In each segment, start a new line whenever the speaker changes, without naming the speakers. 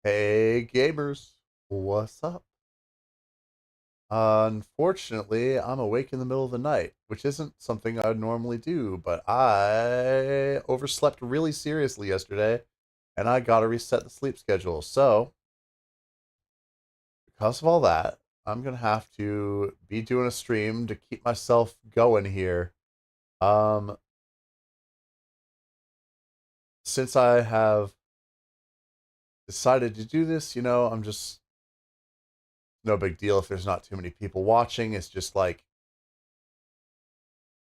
Hey gamers, what's up? Unfortunately, I'm awake in the middle of the night, which isn't something I would normally do, but I overslept really seriously yesterday, and I gotta reset the sleep schedule. So, because of all that, I'm gonna have to be doing a stream to keep myself going here. Um, since I have decided to do this, I'm just no big deal if there's not too many people watching. It's just like,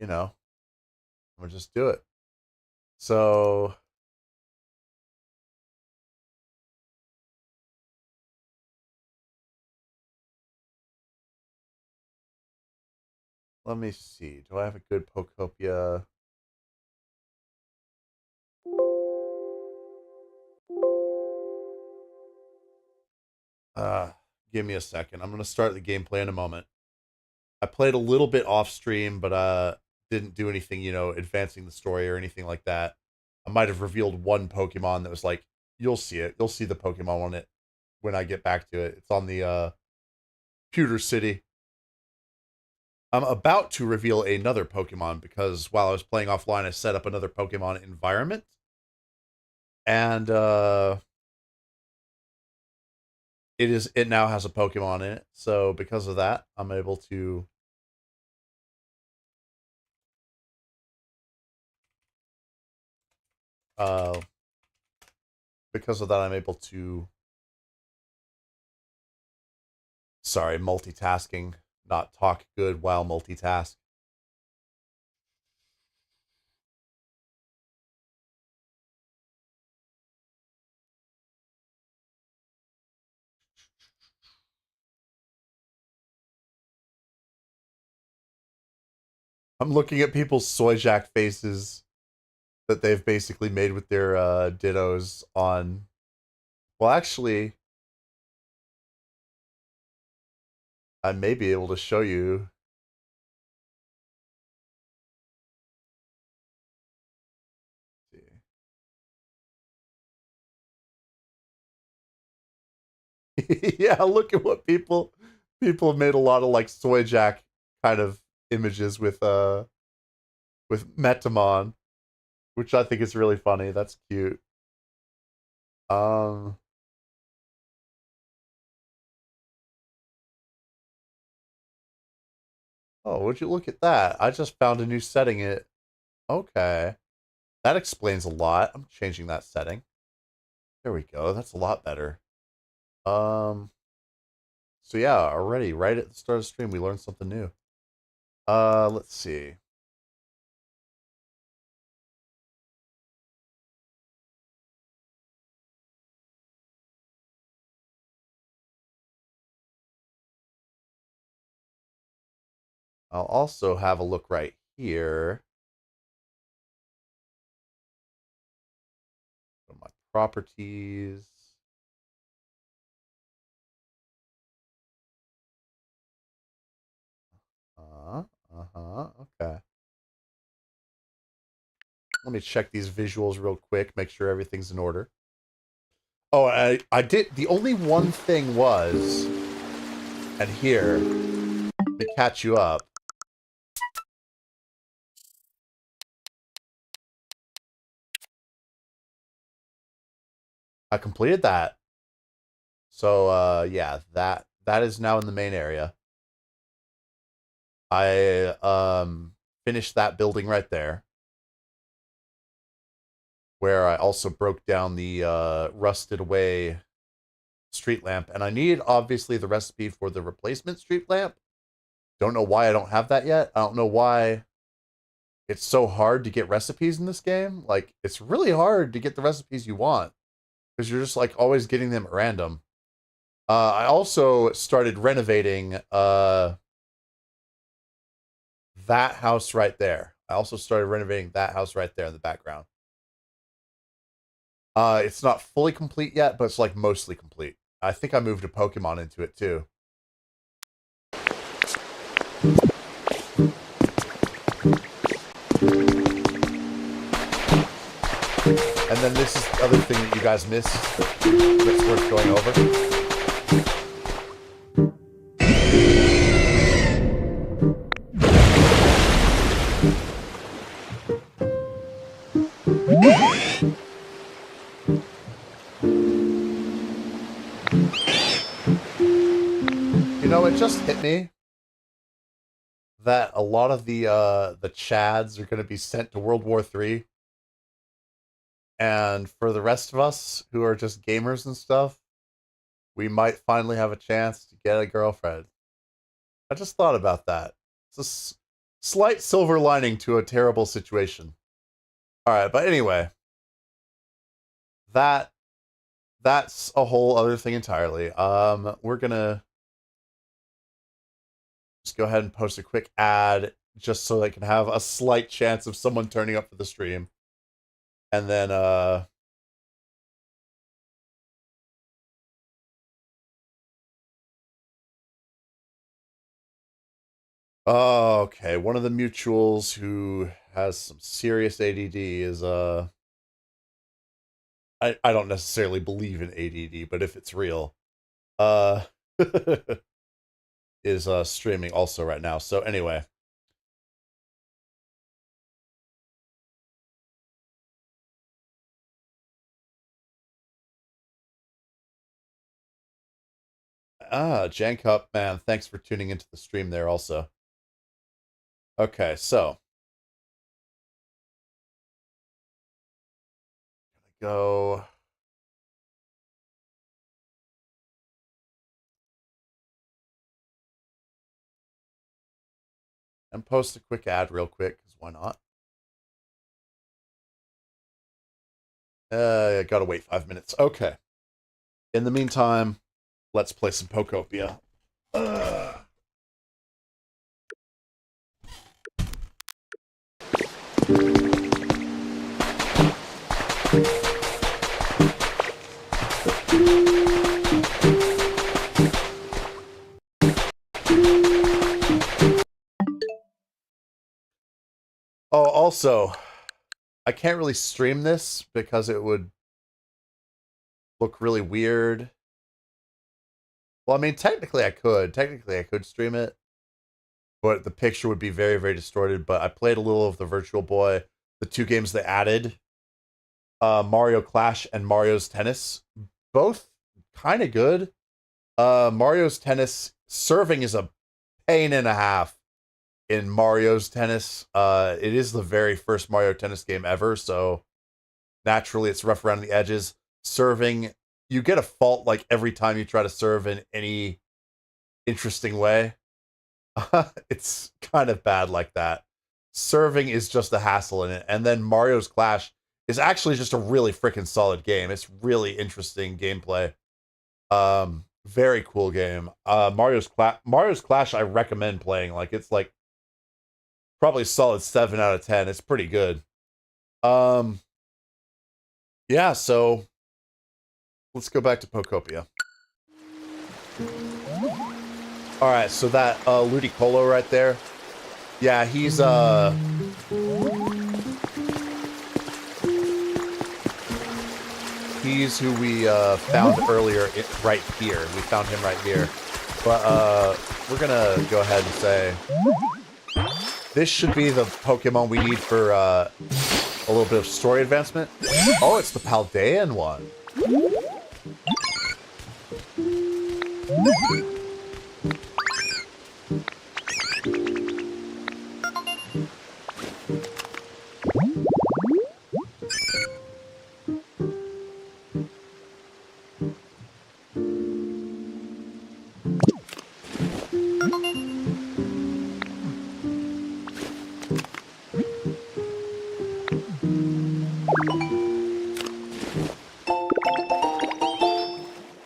you know, I'm gonna just do it. So let me see. Do I have a good Pokopia? Uh, Give me a second. I'm gonna start the gameplay in a moment. I played a little bit off stream, but didn't do anything, advancing the story or anything like that. I might have revealed one Pokemon that was like, you'll see it. You'll see the Pokemon on it when I get back to it. It's on the Pewter City. I'm about to reveal another Pokemon because while I was playing offline, I set up another Pokemon environment. And it now has a Pokemon in it. So because of that, I'm able to uh because of that I'm able to multitasking, not talk good while multitask. I'm looking at people's soy jack faces that they've basically made with their dittos on. Well, actually, I may be able to show you. Yeah, look at what people have made a lot of like soy jack kind of images with Metamon, which I think is really funny. That's cute. Um oh, would you look at that? I just found a new setting. It okay. That explains a lot. I'm changing that setting. There we go. That's a lot better. Um so yeah, already right at the start of the stream we learned something new. Let's see. I'll also have a look right here. Go to my properties. Okay. Let me check these visuals real quick, make sure everything's in order. Oh, I did. The only one thing was, and here, to catch you up. I completed that. So, yeah, that is now in the main area. I finished that building right there, where I also broke down the rusted away street lamp, and I need obviously the recipe for the replacement street lamp. Don't know why I don't have that yet. I don't know why it's so hard to get recipes in this game. Like, it's really hard to get the recipes you want because you're just like always getting them at random. I also started renovating that house right there. I also started renovating that house right there in the background. It's not fully complete yet, but it's like mostly complete. I think I moved a Pokemon into it too. And then this is the other thing that you guys missed that's worth going over. You know, it just hit me that a lot of the Chads are going to be sent to World War III. And for the rest of us who are just gamers and stuff, we might finally have a chance to get a girlfriend. I just thought about that. It's a slight silver lining to a terrible situation. Alright, but anyway. That's a whole other thing entirely. We're gonna just go ahead and post a quick ad just so I can have a slight chance of someone turning up for the stream. And then, oh, okay, one of the mutuals who has some serious ADD is, I don't necessarily believe in ADD, but if it's real, is, streaming also right now. So anyway. Jankup, man, thanks for tuning into the stream there also. Okay, so. Go. And post a quick ad real quick, because why not? I gotta wait 5 minutes. Okay. In the meantime, let's play some Pokopia. Oh, also, I can't really stream this because it would look really weird. Well, I mean, technically I could. Technically I could stream it. But the picture would be very, very distorted. But I played a little of the Virtual Boy. The two games they added. Mario Clash and Mario's Tennis. Both kind of good. Mario's Tennis, serving is a pain and a half in Mario's Tennis. It is the very first Mario Tennis game ever, so naturally it's rough around the edges. Serving, you get a fault like every time you try to serve in any interesting way. It's kind of bad like that. Serving is just a hassle in it. And then Mario's Clash is actually just a really freaking solid game. It's really interesting gameplay. Very cool game. Mario's Clash I recommend playing. Like, it's like probably a solid 7 out of 10. It's pretty good. Yeah, so let's go back to Pokopia. Alright, so that Ludicolo right there. Yeah, he's who we found earlier right here. We found him right here. But we're gonna go ahead and say this should be the Pokemon we need for a little bit of story advancement. Oh, it's the Paldean one.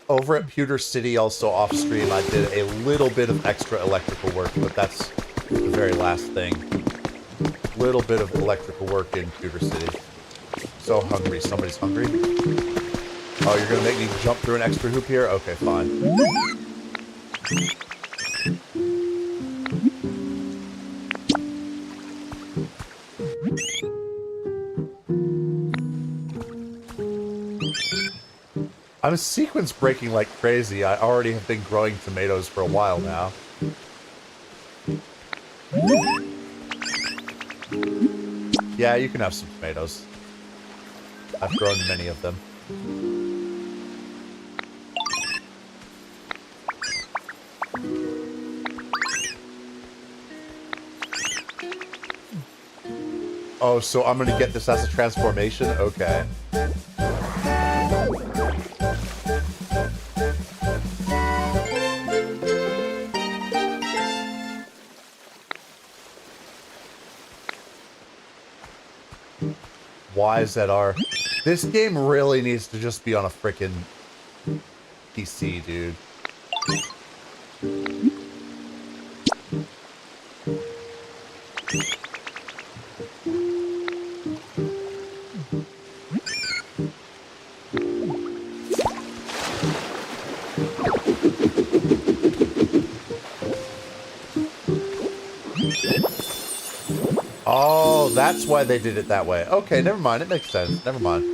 Over at Pewter City, also off stream, I did a little bit of extra electrical work, but that's the very last thing. Little bit of electrical work in Pewter City. So hungry. Somebody's hungry? Oh, you're gonna make me jump through an extra hoop here? Okay, fine. I'm sequence breaking like crazy. I already have been growing tomatoes for a while now. Yeah, you can have some tomatoes. I've grown many of them. Oh, so I'm gonna get this as a transformation? Okay. YZR. This game really needs to just be on a frickin' PC, dude. Oh, that's why they did it that way. Okay, never mind. It makes sense. Never mind.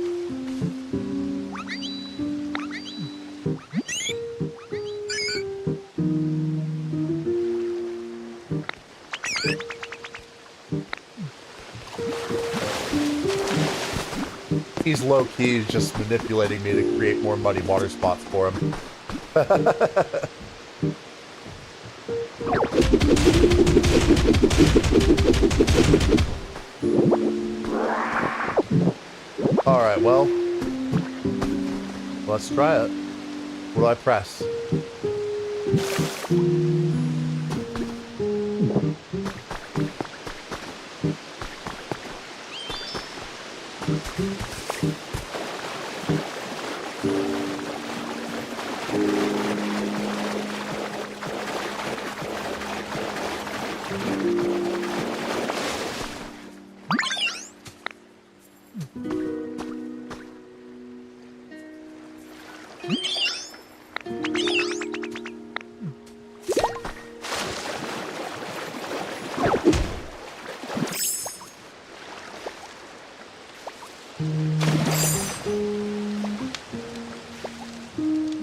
He's low-key just manipulating me to create more muddy water spots for him. Alright, well. Let's try it. What do I press?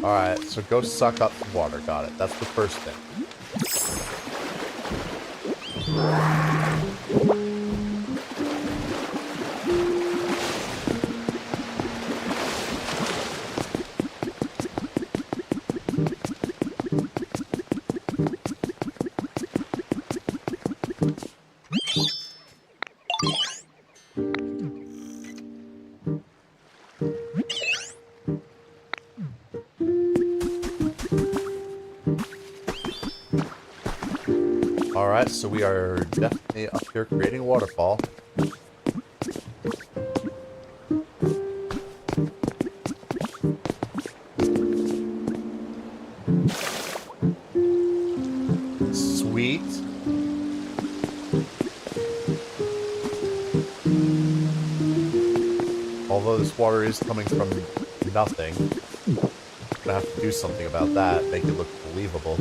Alright, so go suck up some water. Got it. That's the first thing. Alright, so we are definitely up here creating a waterfall. Sweet. Although this water is coming from nothing, I'm gonna have to do something about that, make it look believable.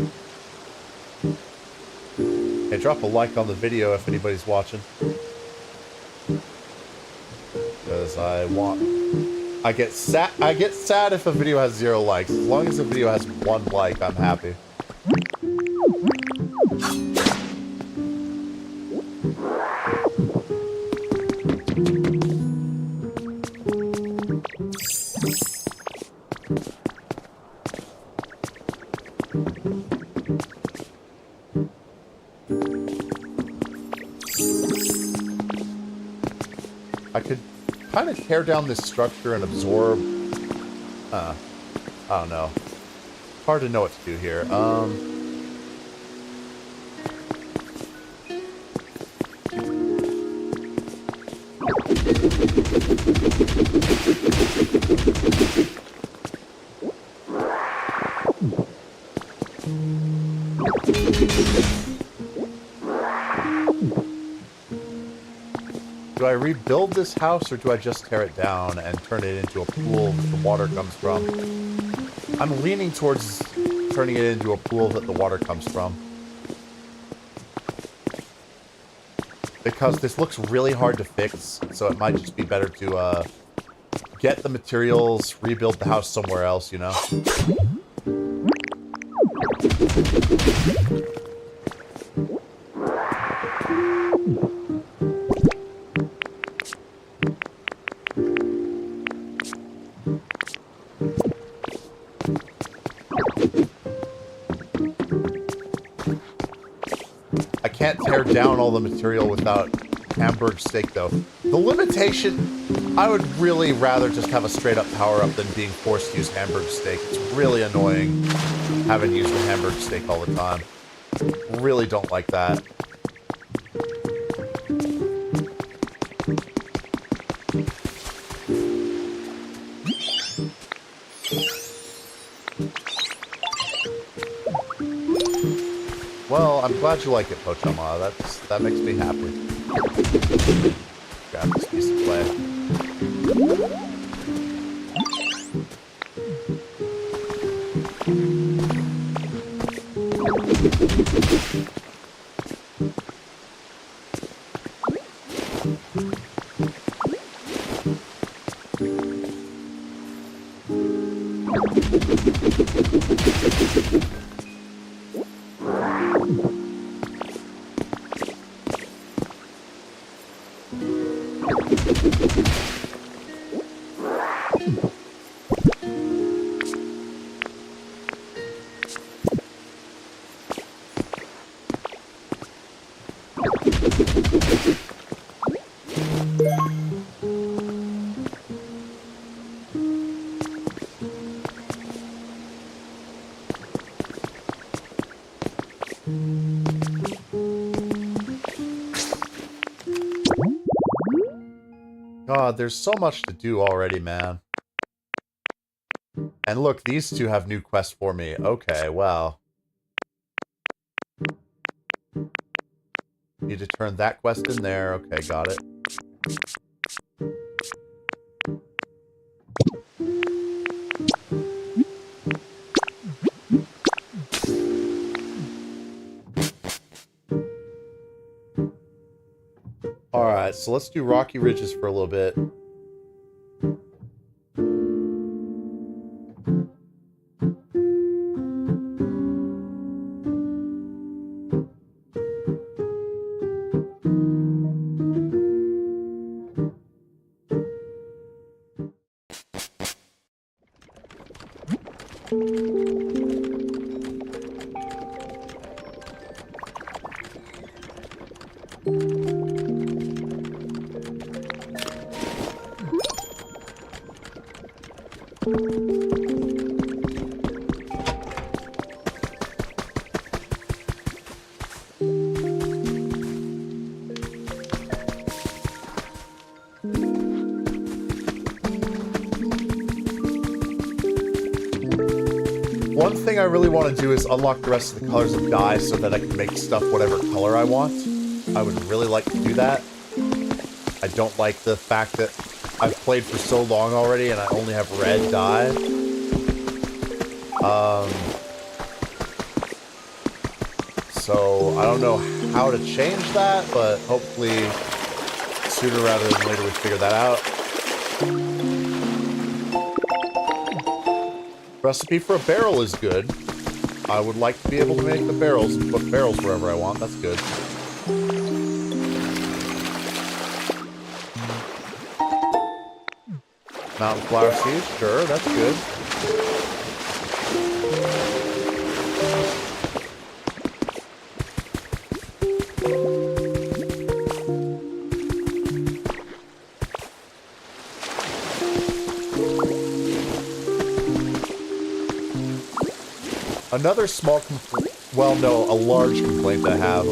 Hey, drop a like on the video if anybody's watching. Because I get sad if a video has 0 likes. As long as the video has 1 like, I'm happy. I could kind of tear down this structure and absorb... I don't know. Hard to know what to do here. Do I rebuild this house, or do I just tear it down and turn it into a pool that the water comes from? I'm leaning towards turning it into a pool that the water comes from. Because this looks really hard to fix, so it might just be better to get the materials, rebuild the house somewhere else, you know? I can't tear down all the material without Hamburg steak, though. The limitation, I would really rather just have a straight-up power-up than being forced to use Hamburg steak. It's really annoying having to use the Hamburg steak all the time. Really don't like that. Well, I'm glad you like it, Pochama. That makes me happy. Grab this piece of clay. God, there's so much to do already, man. And look, these two have new quests for me. Okay, well. Need to turn that quest in there. Okay, got it. Alright, so let's do Rocky Ridges for a little bit. One thing I really want to do is unlock the rest of the colors of dye so that I can make stuff whatever color I want. I would really like to do that. I don't like the fact that I've played for so long already and I only have red dye. So I don't know how to change that, but hopefully sooner rather than later we figure that out. Recipe for a barrel is good. I would like to be able to make the barrels and put barrels wherever I want. That's good. Mountain flower seeds, sure, that's good. Another small complaint, well, no, a large complaint I have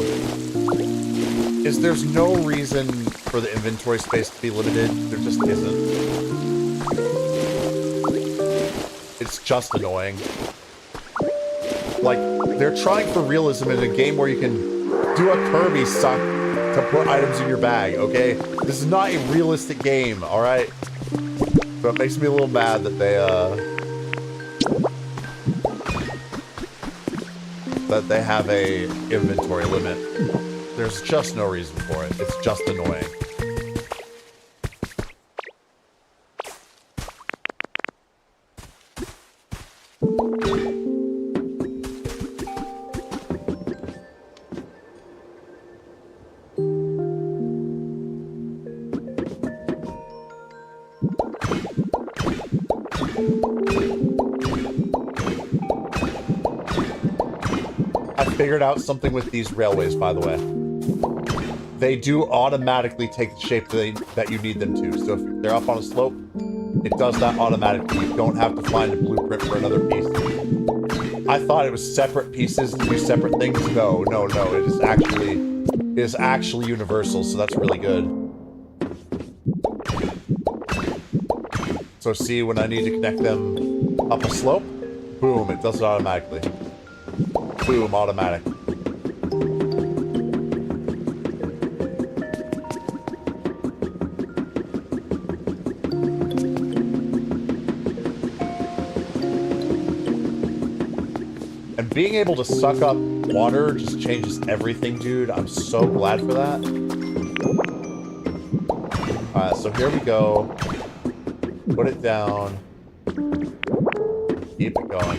is there's no reason for the inventory space to be limited. There just isn't. It's just annoying. Like, they're trying for realism in a game where you can do a Kirby suck to put items in your bag, okay? This is not a realistic game, alright? So it makes me a little mad that they have a inventory limit. There's just no reason for it. It's just annoying. I figured out something with these railways, by the way. They do automatically take the shape that you need them to. So if they're up on a slope, it does that automatically. You don't have to find a blueprint for another piece. I thought it was separate pieces to do separate things. No. It is actually universal, so that's really good. So see, when I need to connect them up a slope, boom, it does it automatically. Boom, automatic. And being able to suck up water just changes everything, dude. I'm so glad for that. Alright, so here we go. Put it down. Keep it going.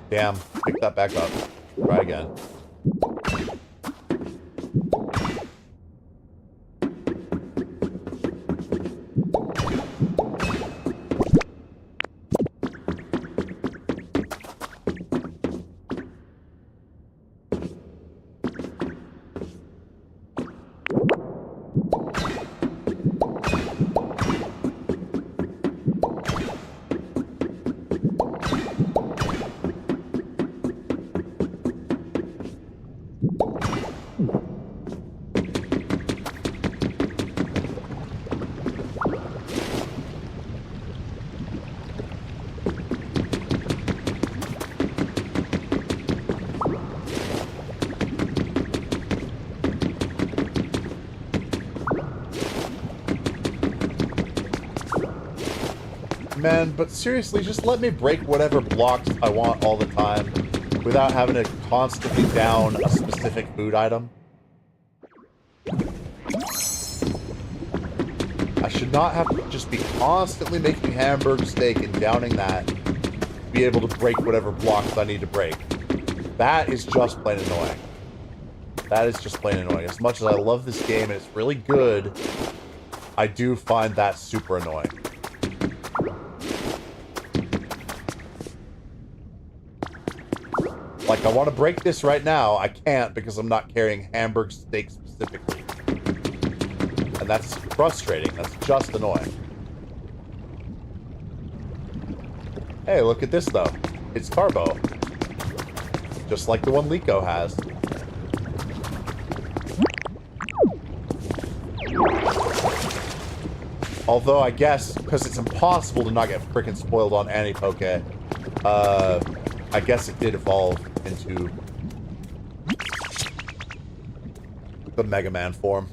Damn, pick that back up. Try again. Man, but seriously, just let me break whatever blocks I want all the time without having to constantly down a specific food item. I should not have to just be constantly making hamburger steak and downing that to be able to break whatever blocks I need to break. That is just plain annoying. That is just plain annoying. As much as I love this game and it's really good, I do find that super annoying. Like, I want to break this right now. I can't because I'm not carrying hamburger steak specifically. And that's frustrating. That's just annoying. Hey, look at this, though. It's Carbo. Just like the one Liko has. Although, I guess, because it's impossible to not get frickin' spoiled on Anti-Poke, I guess it did evolve into the Mega Man form.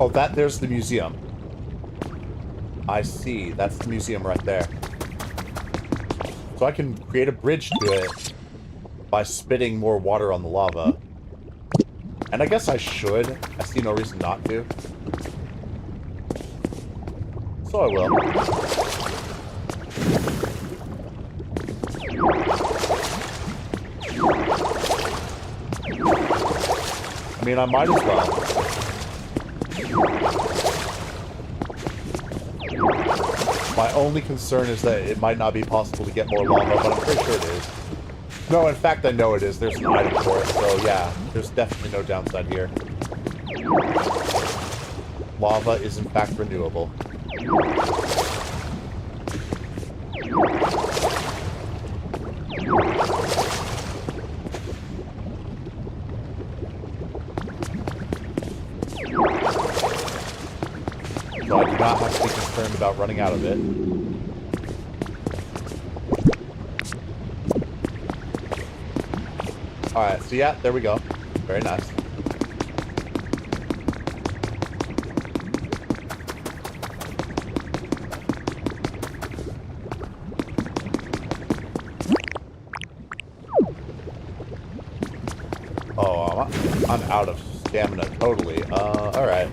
Oh, there's the museum. I see. That's the museum right there. So I can create a bridge to it by spitting more water on the lava. And I guess I should. I see no reason not to. So I will. I mean, I might as well. My only concern is that it might not be possible to get more lava, but I'm pretty sure it is. No, in fact, I know it is. There's an item for it, so yeah, there's definitely no downside here. Lava is, in fact, renewable. So I do not have to be concerned about running out of it. Alright, so yeah, there we go. Very nice. Oh, I'm out of stamina totally. Alright.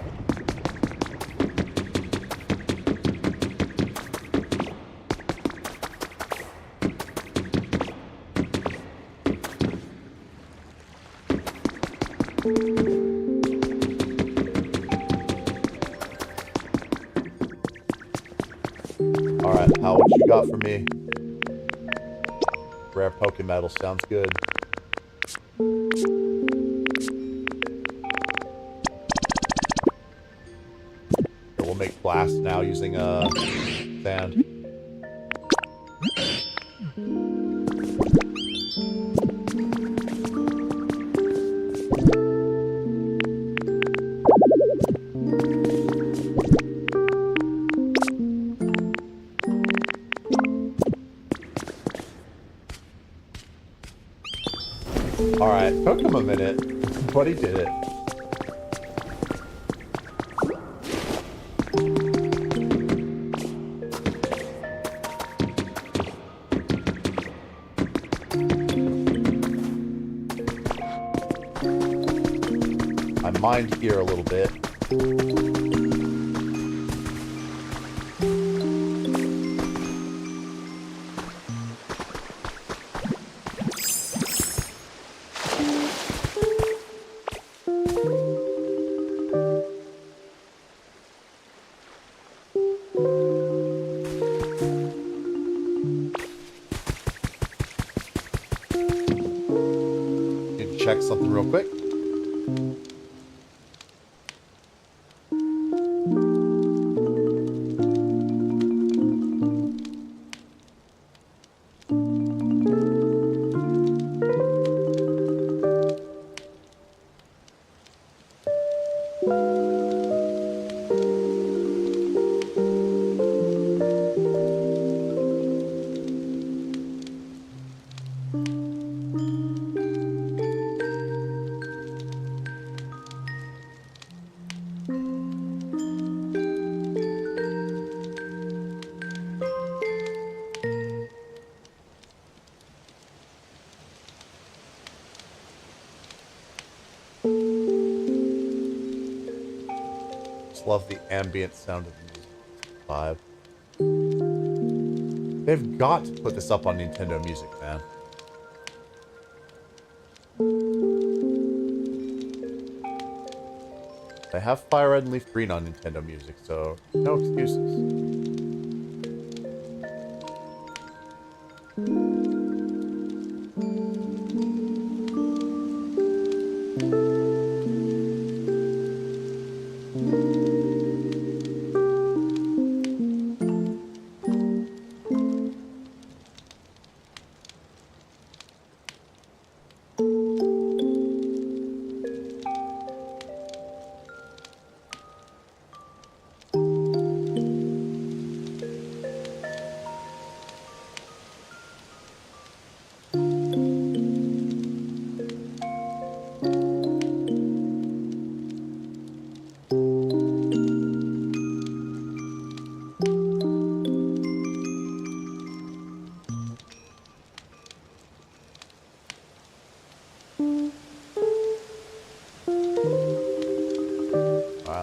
Alright, pal, what you got for me? Rare Pokemetal, sounds good. We'll make glass now using sand. Alright, took him a minute, but he did it. I mined here a little bit. Check something real quick. Love the ambient sound of the music. Vibe. They've got to put this up on Nintendo Music, man. They have Fire Red and Leaf Green on Nintendo Music, so no excuses.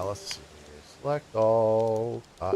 Let's see here. Select all. Cut.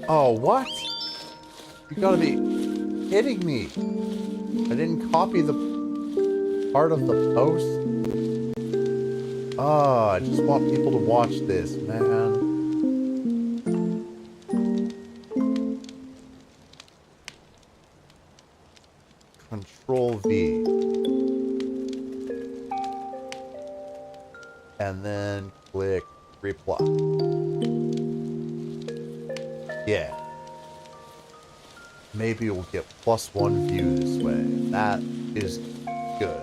Oh, what? You gotta be kidding me. I didn't copy the part of the post. Oh, I just want people to watch this, man. Control V. And then click reply. Yeah. Maybe we'll get +1 view this way. That is good.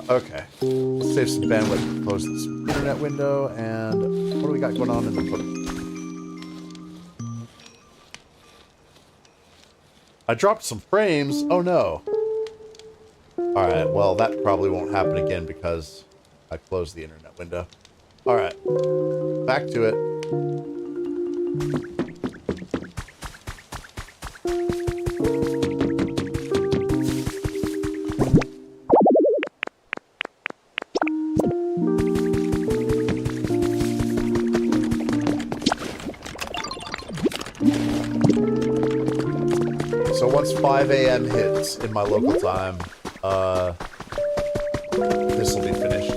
Okay. Let's save some bandwidth. Close this internet window. And what do we got going on in the footage? I dropped some frames. Oh no. Alright, well that probably won't happen again because I closed the internet window. Alright. Back to it. So once 5 a.m. hits in my local time, this will be finished.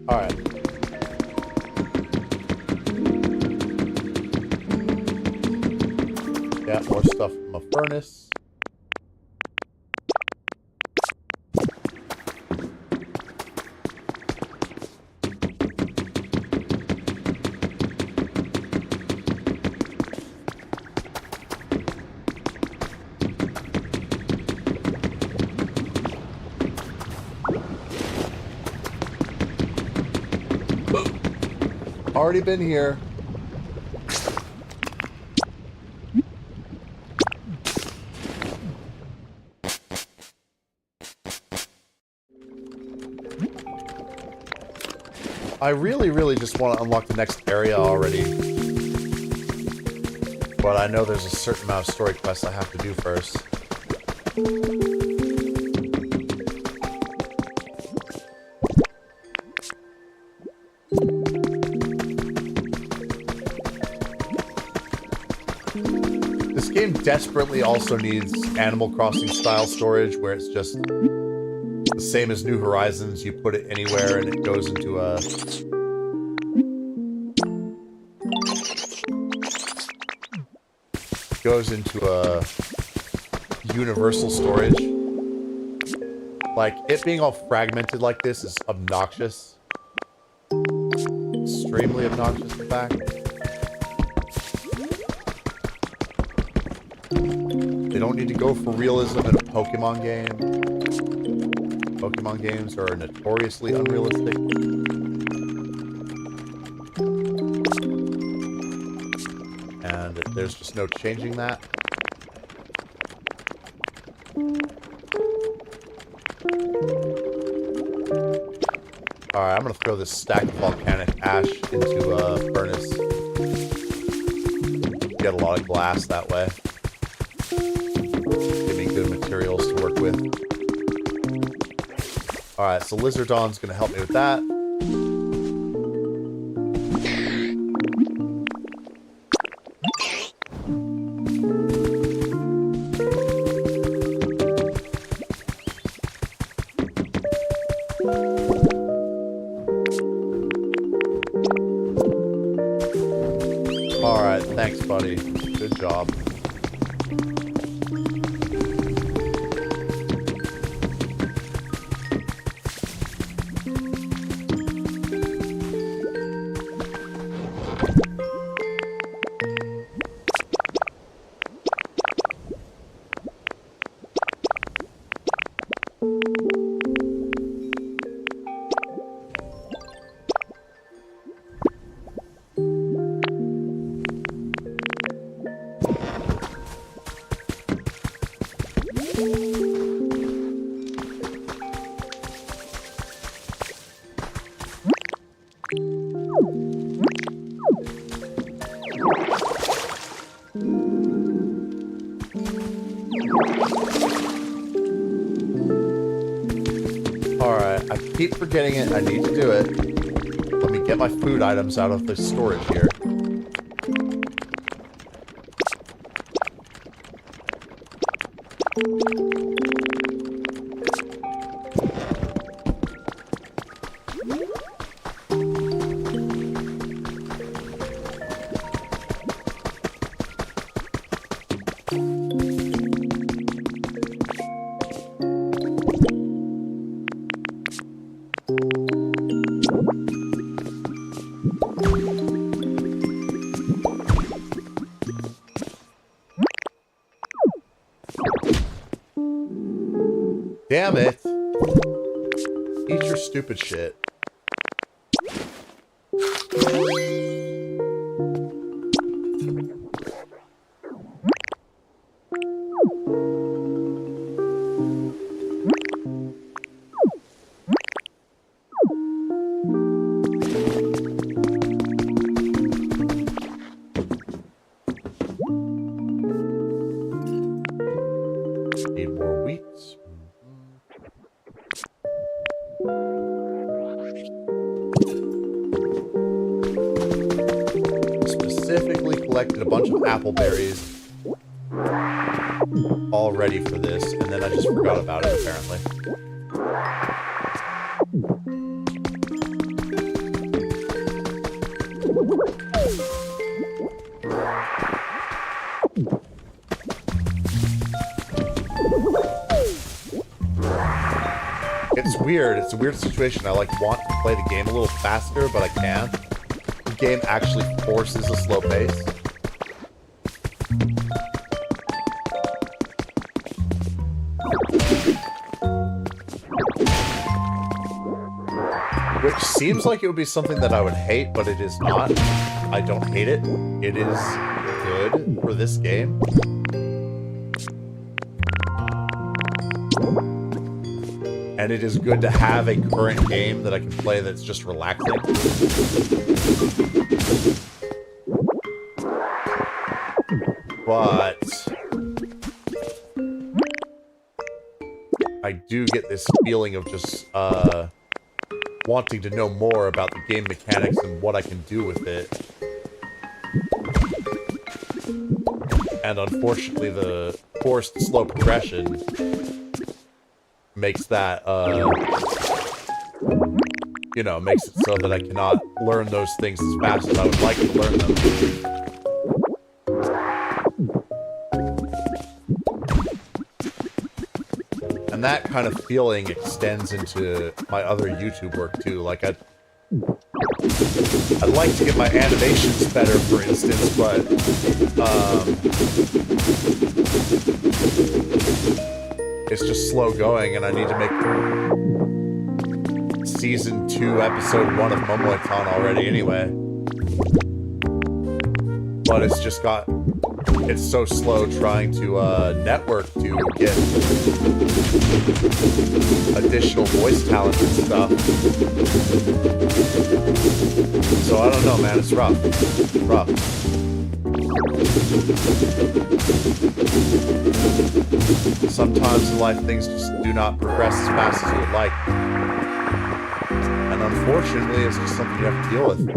Alright. Yeah, more stuff from a furnace. Already been here. I really just want to unlock the next area already. But I know there's a certain amount of story quests I have to do first. This game desperately also needs Animal Crossing style storage where it's just the same as New Horizons. You put it anywhere and it goes into a universal storage. Like, it being all fragmented like this is obnoxious. Extremely obnoxious, in fact. They don't need to go for realism in a Pokemon game. Pokemon games are notoriously unrealistic. And there's just no changing that. Alright, I'm gonna throw this stack of volcanic ash into a furnace. Get a lot of glass that way. Give me good materials to work with. Alright, so Lizardon's gonna help me with that. Alright, I keep forgetting it. I need to do it. Let me get my food items out of the storage here. Damn it. Eat your stupid shit. Need more wheat. Specifically collected a bunch of apple berries all ready for this, and then I just forgot about it apparently. It's weird. It's a weird situation. I like want to play the game a little faster, but I can't. The game actually forces a slow pace. Which seems like it would be something that I would hate, but it is not. I don't hate it. It is good for this game. And it is good to have a current game that I can play that's just relaxing. But I do get this feeling of just wanting to know more about the game mechanics and what I can do with it. And unfortunately, the forced slow progression makes that, you know, makes it so that I cannot learn those things as fast as I would like to learn them. And that kind of feeling extends into my other YouTube work too. Like I'd like to get my animations better, for instance, but it's just slow going, and I need to make Season 2, Episode 1 of Momoiton already anyway. But it's just it's so slow trying to network to get additional voice talent and stuff. So I don't know, man, it's rough. It's rough. Sometimes in life things just do not progress as fast as you would like. And unfortunately, it's just something you have to deal with.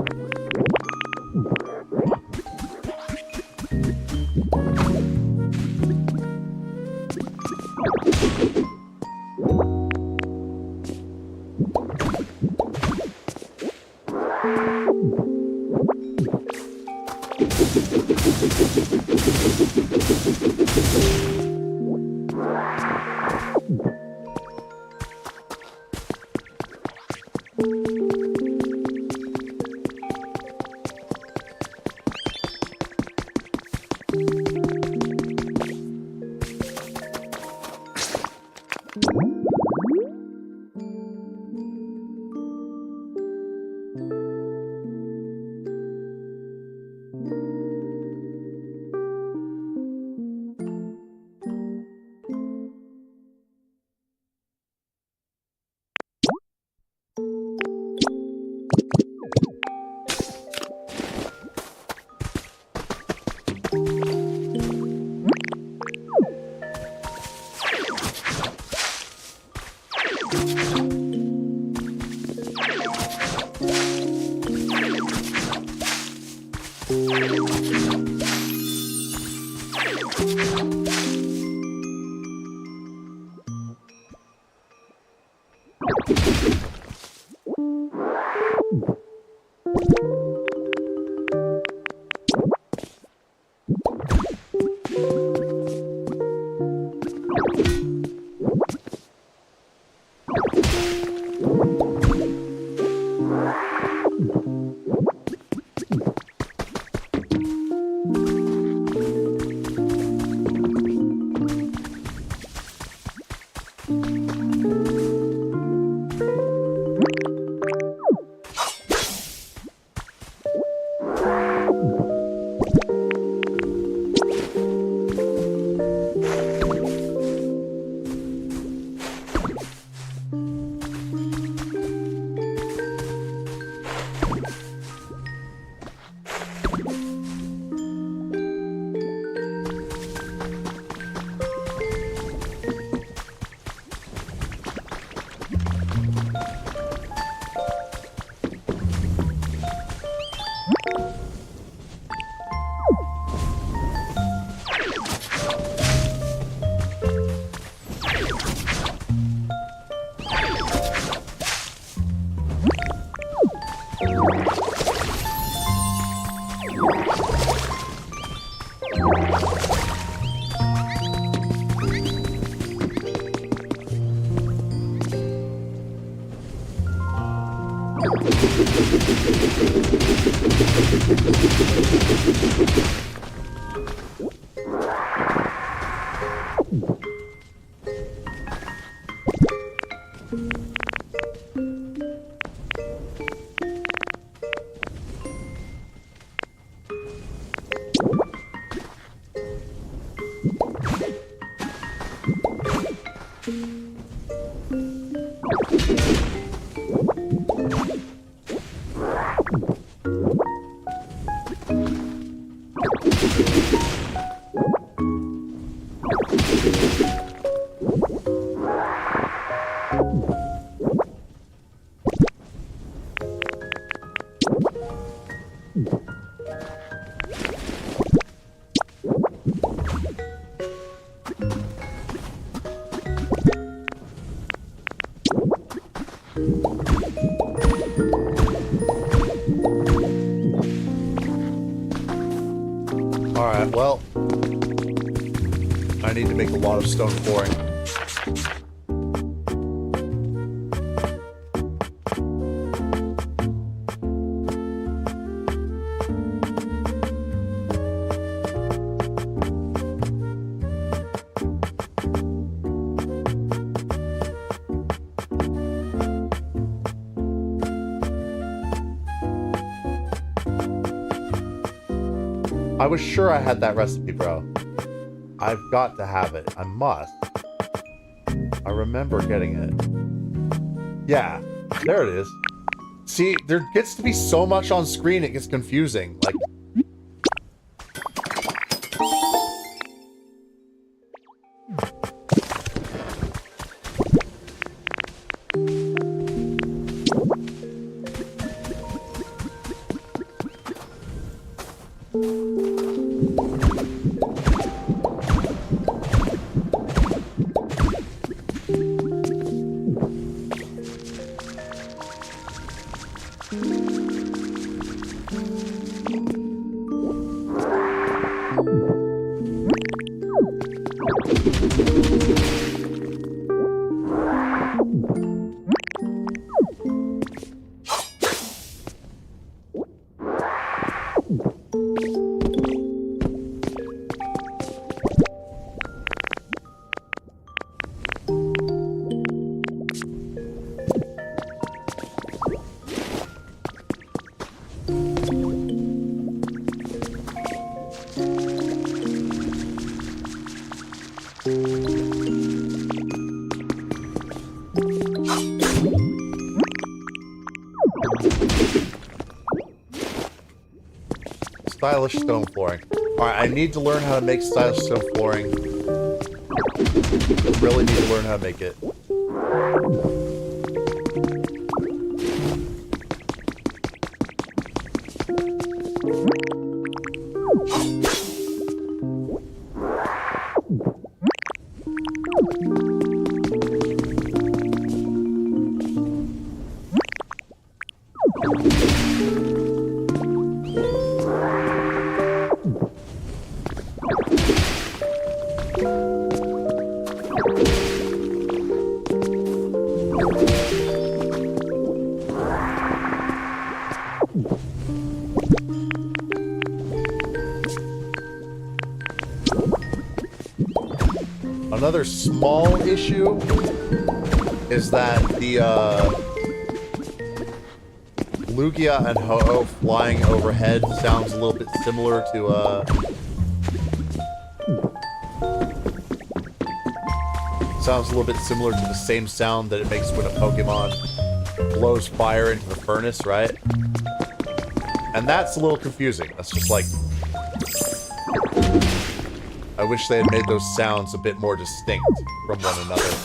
Alright, well, I need to make a lot of stone flooring. I was sure I had that recipe, bro. I've got to have it. I must. I remember getting it. Yeah, there it is. See, there gets to be so much on screen, it gets confusing. Like, stylish stone flooring. Alright, I need to learn how to make stylish stone flooring. I really need to learn how to make it. Another small issue is that the Lugia and Ho-Oh flying overhead sounds a little bit similar to the same sound that it makes when a Pokemon blows fire into the furnace, right? And that's a little confusing. That's just like, I wish they had made those sounds a bit more distinct from one another.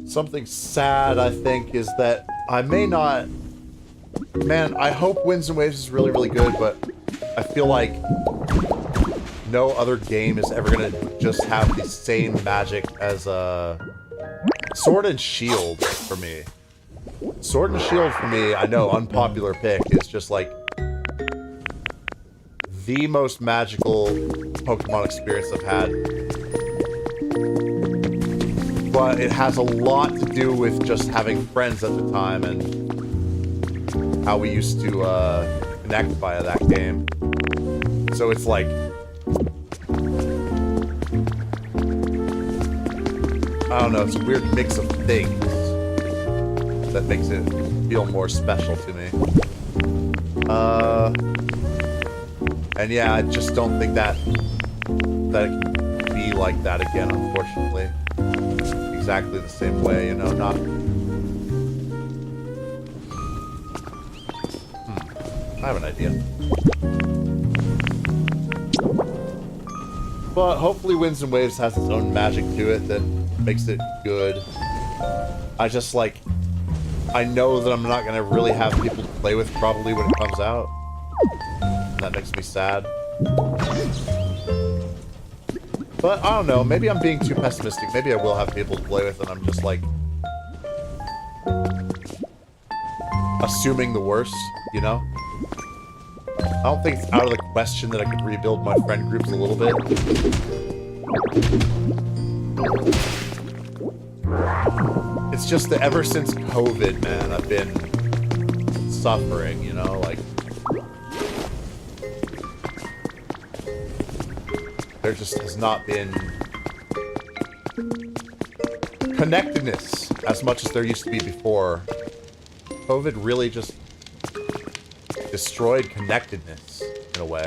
Something sad, I think, is that I may not... Man, I hope Winds and Waves is really, really good, but I feel like no other game is ever gonna just have the same magic as Sword and Shield for me. Sword and Shield for me, I know, unpopular pick, is just like the most magical Pokemon experience I've had. But it has a lot to do with just having friends at the time and how we used to connect via that game. So it's like, I don't know, it's a weird mix of things that makes it feel more special to me. And yeah, I just don't think that it can be like that again, unfortunately. Exactly the same way, you know, not... I have an idea. But hopefully Winds and Waves has its own magic to it that makes it good. I just, like... I know that I'm not gonna really have people to play with probably when it comes out. And that makes me sad. But, I don't know, maybe I'm being too pessimistic. Maybe I will have people to play with and I'm just, like... assuming the worst, you know? I don't think it's out of the question that I could rebuild my friend groups a little bit. It's just that ever since COVID, man, I've been suffering, you know, like... There just has not been connectedness as much as there used to be before. COVID really just destroyed connectedness in a way.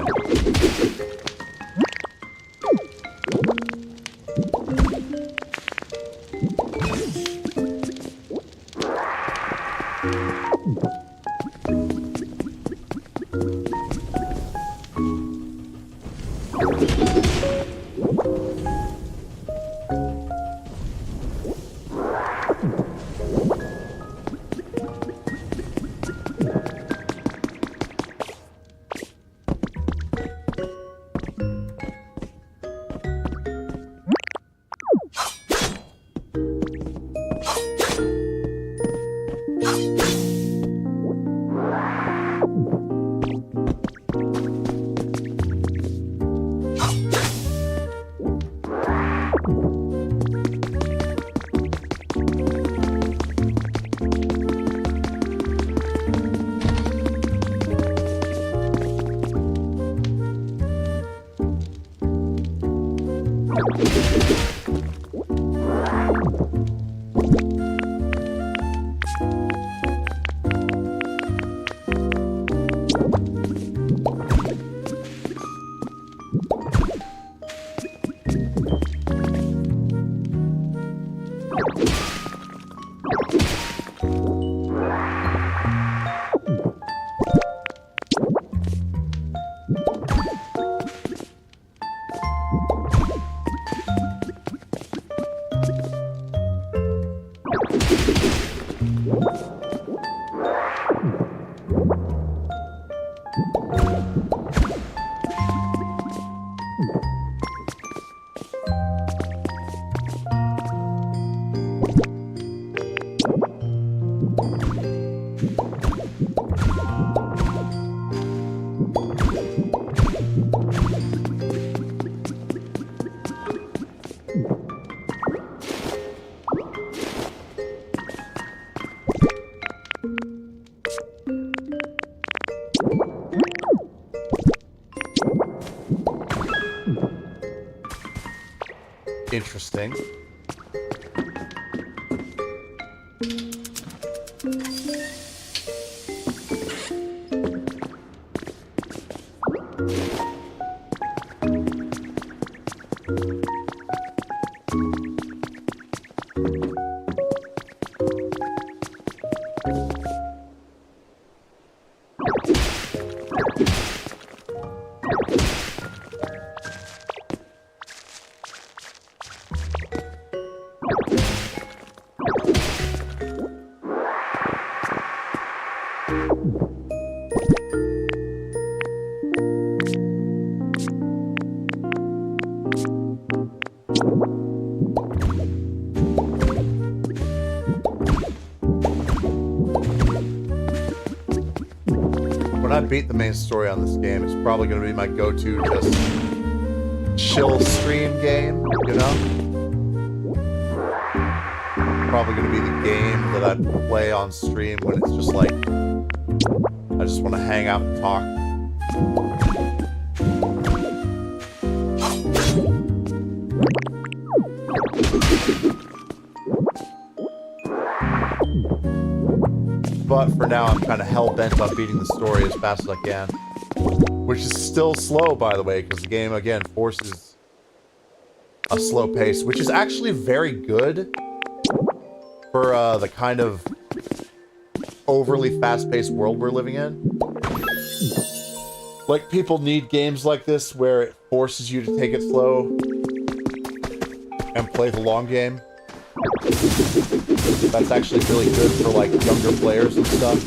Interesting. When I beat the main story on this game, it's probably going to be my go-to just chill stream game, you know? Probably going to be the game that I play on stream when it's just like, I just want to hang out and talk. But for now, I'm kind of hell-bent on beating the story as fast as I can. Which is still slow, by the way, because the game, again, forces a slow pace, which is actually very good for the kind of overly fast-paced world we're living in. Like, people need games like this where it forces you to take it slow and play the long game. That's actually really good for, like, younger players and stuff.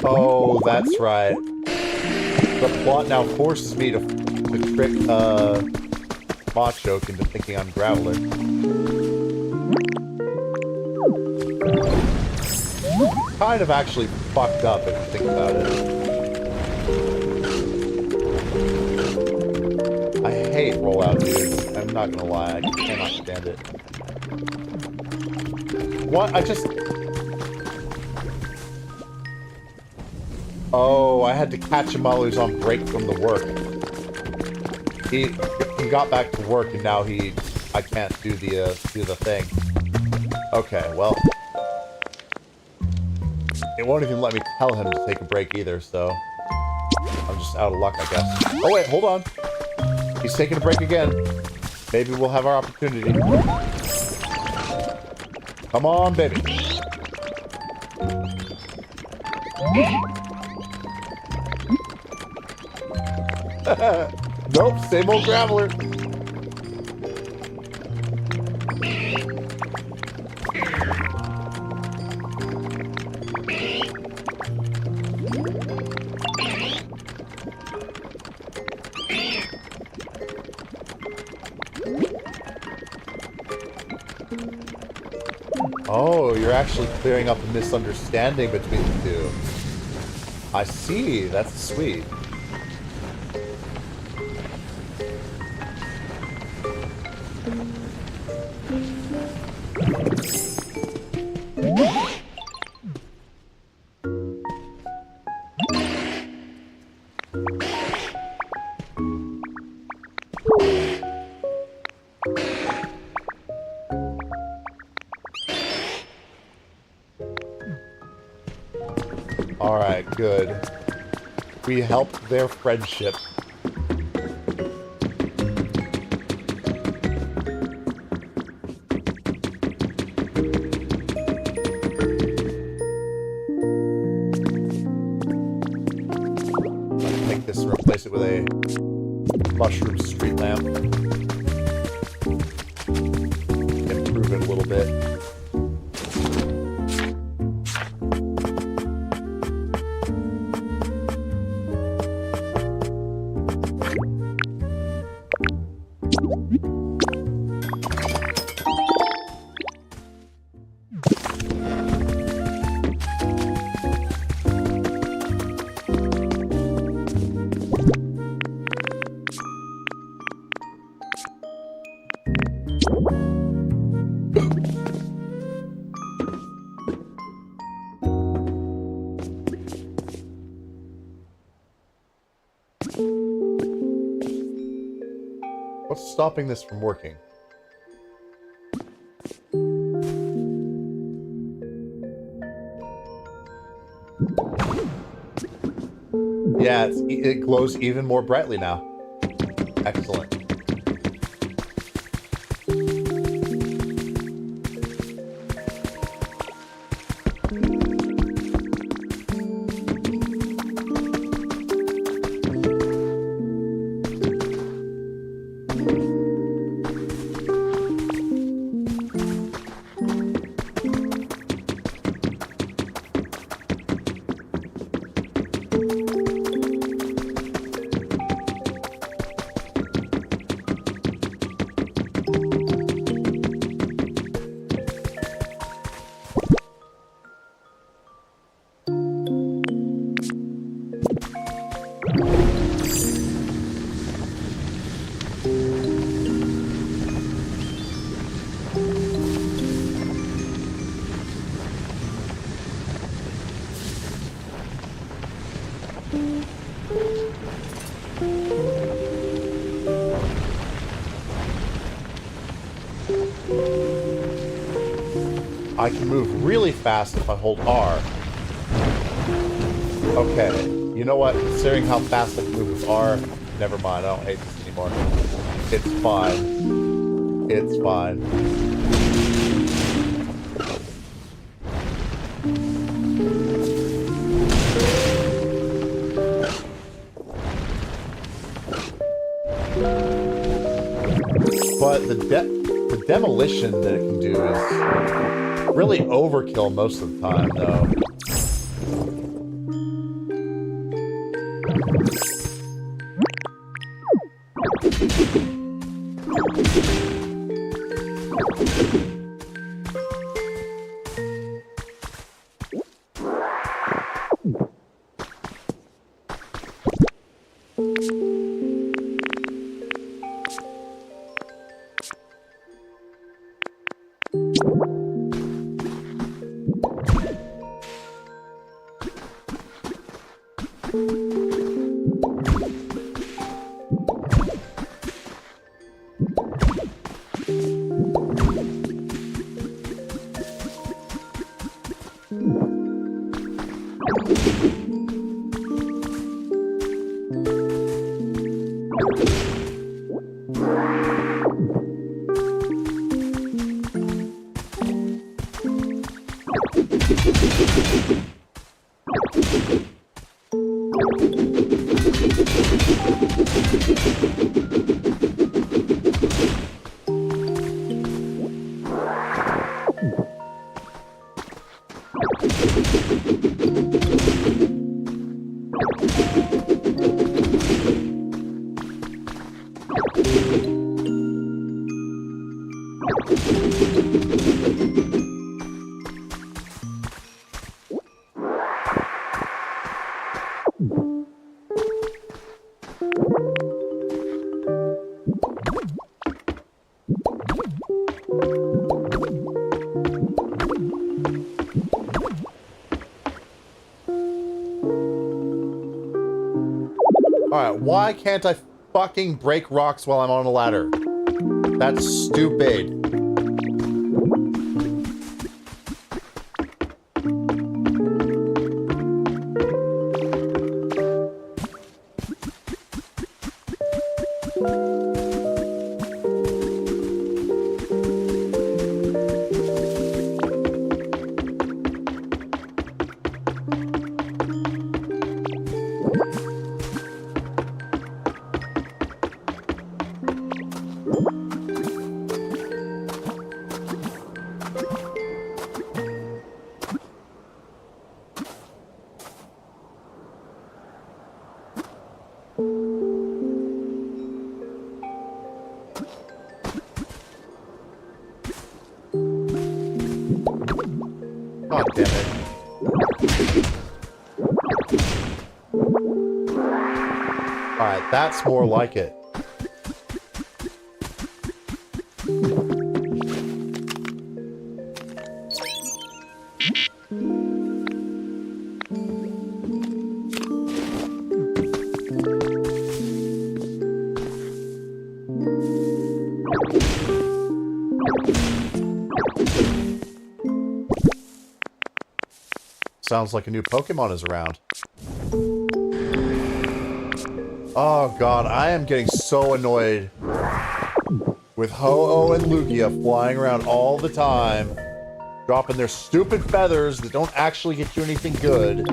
Oh, that's right. The plot now forces me to trick Machoke into thinking I'm Graveler. Kind of actually fucked up if you think about it. I hate rollout, dude. I'm not gonna lie, I cannot stand it. What? Oh, I had to catch him while he was on break from the work. He got back to work and now I can't do the thing. Okay, well. It won't even let me tell him to take a break either, so I'm just out of luck, I guess. Oh wait, hold on. He's taking a break again. Maybe we'll have our opportunity. Come on, baby. Nope, same old Graveler. Oh, you're actually clearing up a misunderstanding between the two. I see. That's sweet. Alright, good. We helped their friendship. I'll take this and replace it with a mushroom street lamp. Improve it a little bit. What's stopping this from working? Yeah, it glows even more brightly now. Excellent. I can move really fast if I hold R. Okay, you know what? Considering how fast I can move with R, never mind, I don't hate this anymore. It's fine. It's fine. But the demolition that it can do is really overkill most of the time, though. Alright, why can't I fucking break rocks while I'm on a ladder? That's stupid. God damn it. Alright, that's more like it. Sounds like a new Pokemon is around. Oh god, I am getting so annoyed with Ho-Oh and Lugia flying around all the time, dropping their stupid feathers that don't actually get you anything good.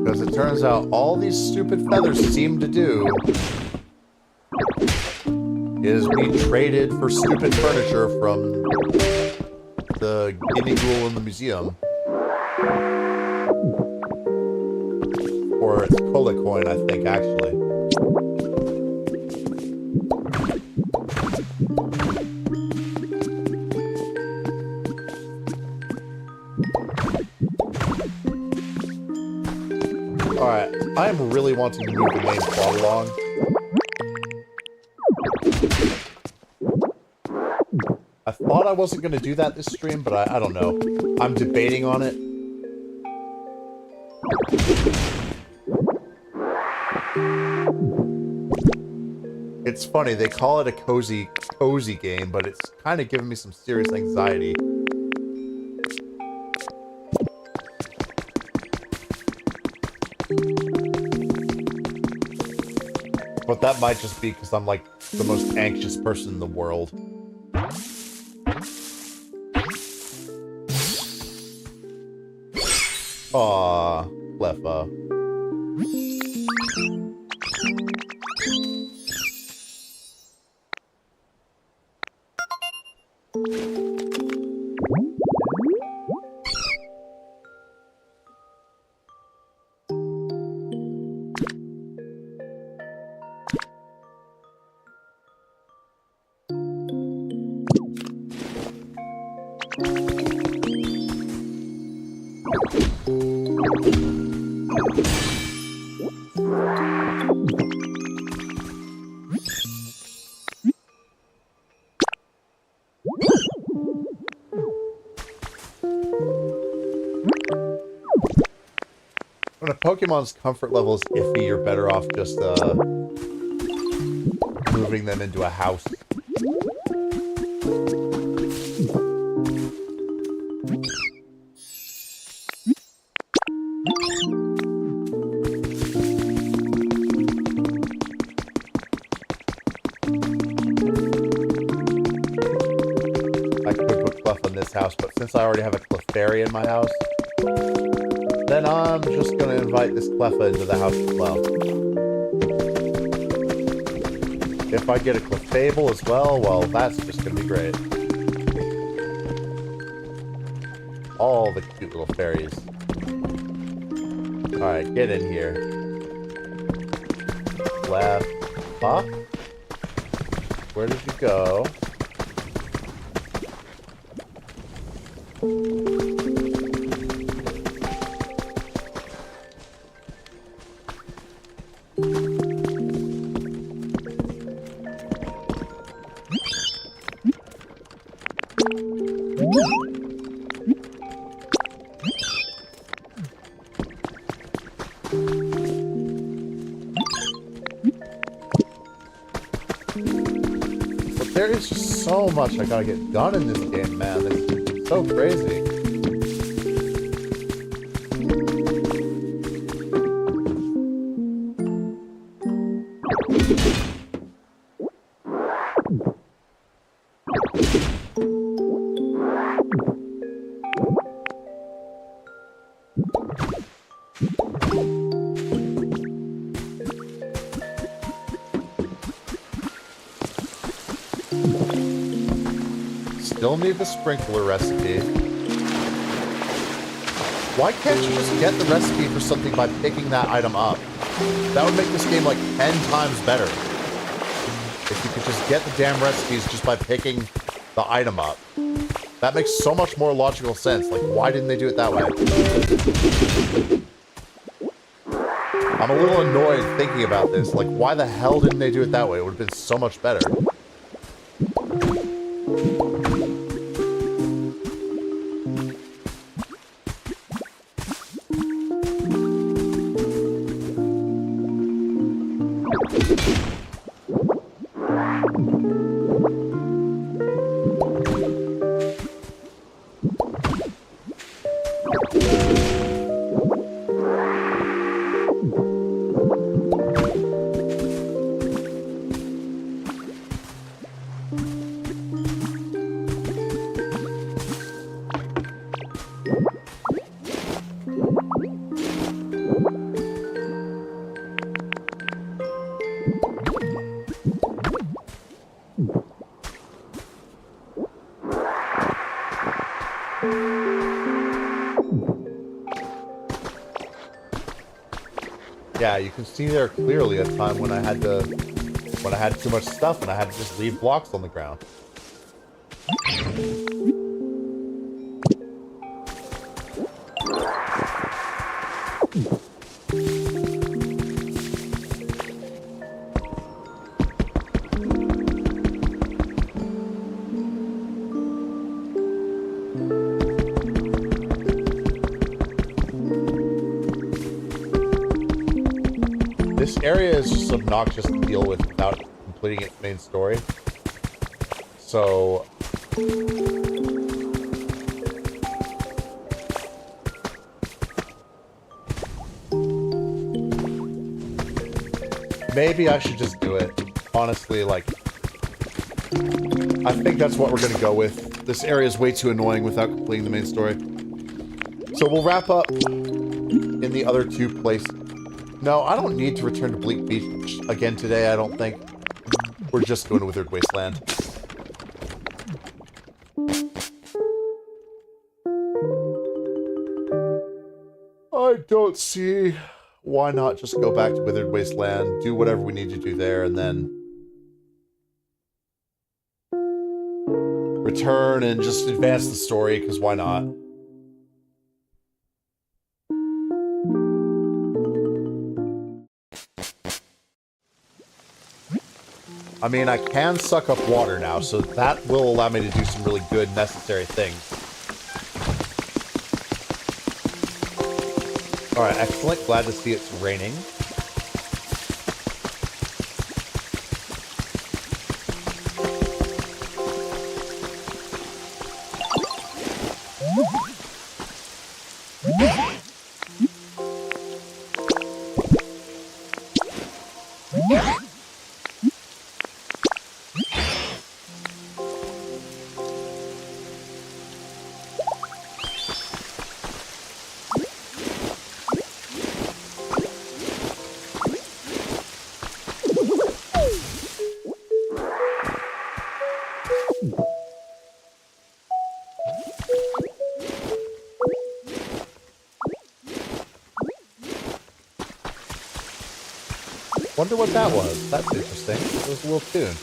Because it turns out all these stupid feathers seem to do is be traded for stupid furniture from the guinea ghoul in the museum. Or it's Cola Coin, I think, actually. Alright, I am really wanting to move the main plot along. I thought I wasn't going to do that this stream, but I don't know. I'm debating on it. It's funny, they call it a cozy game, but it's kind of giving me some serious anxiety. But that might just be because I'm like the most anxious person in the world. Aww, Leffa. When a Pokemon's comfort level is iffy, you're better off just moving them into a house. I could put Fluff on this house, but since I already have a Clefairy in my house, then I'm just gonna invite this Cleffa into the house as well. If I get a Clefable as well, well, that's just gonna be great. All the cute little fairies. Alright, get in here. Left. Huh? Where did you go? There is just so much I gotta get done in this game, man. It's so crazy. Still need the sprinkler recipe. Why can't you just get the recipe for something by picking that item up? That would make this game like 10 times better. If you could just get the damn recipes just by picking the item up. That makes so much more logical sense. Like, why didn't they do it that way? I'm a little annoyed thinking about this. Like, why the hell didn't they do it that way? It would have been so much better. Yeah, you can see there clearly a time when I had too much stuff and I had to just leave blocks on the ground. This area is just obnoxious to deal with without completing its main story. So... maybe I should just do it. Honestly, like... I think that's what we're gonna go with. This area is way too annoying without completing the main story. So we'll wrap up in the other two places. No, I don't need to return to Bleak Beach again today, I don't think. We're just going to Withered Wasteland. I don't see why not just go back to Withered Wasteland, do whatever we need to do there, and then return and just advance the story, because why not? I mean, I can suck up water now, so that will allow me to do some really good, necessary things. Alright, excellent. Glad to see it's raining. Wonder what that was. That's interesting. It was a little tune.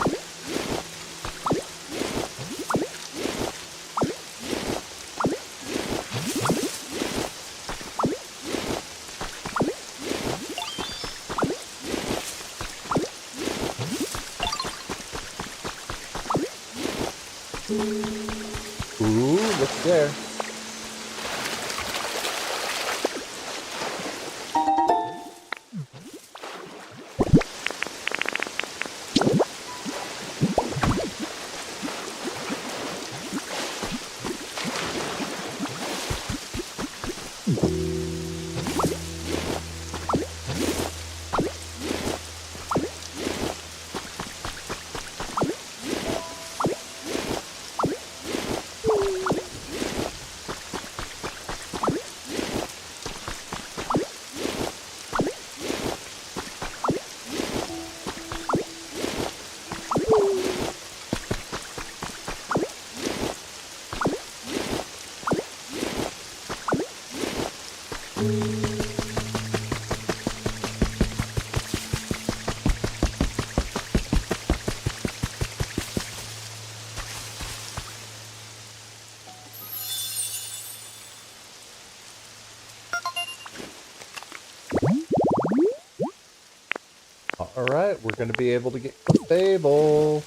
Ooh, look there. Alright, we're going to be able to get the stable.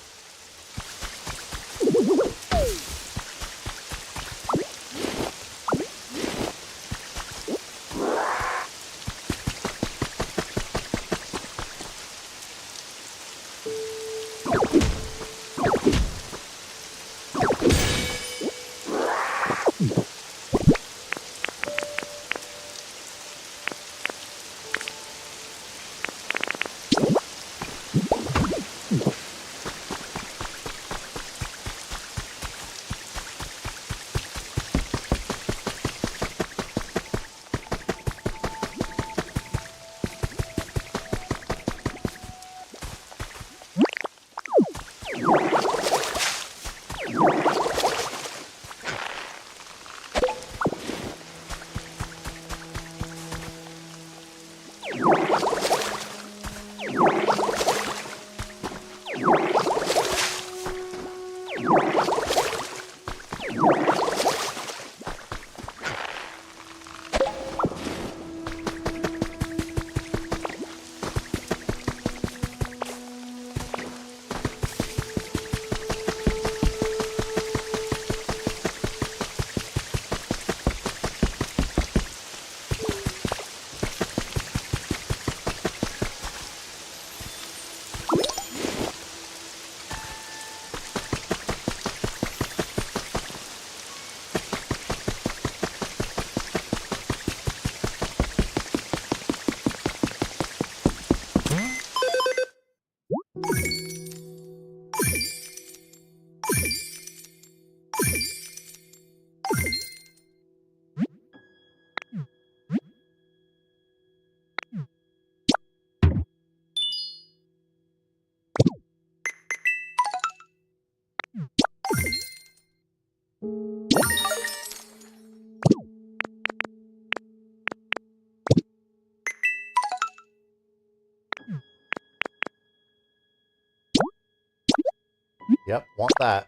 Yep, want that.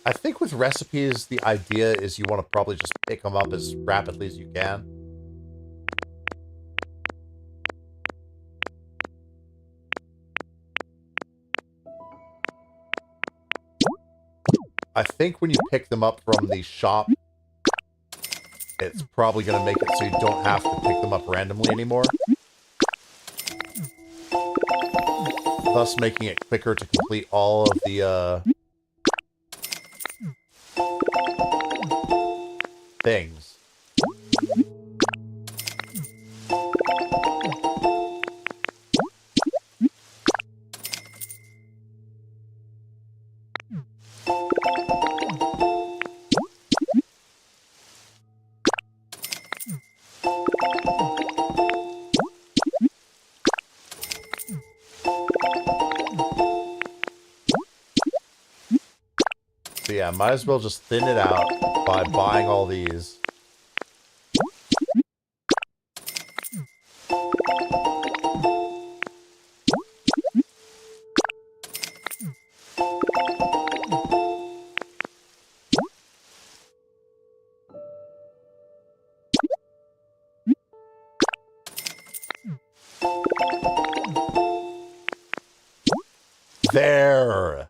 I think with recipes, the idea is you want to probably just pick them up as rapidly as you can. I think when you pick them up from the shop, it's probably going to make it so you don't have to pick them up randomly anymore. Thus making it quicker to complete all of the things. So yeah, might as well just thin it out by buying all these. There!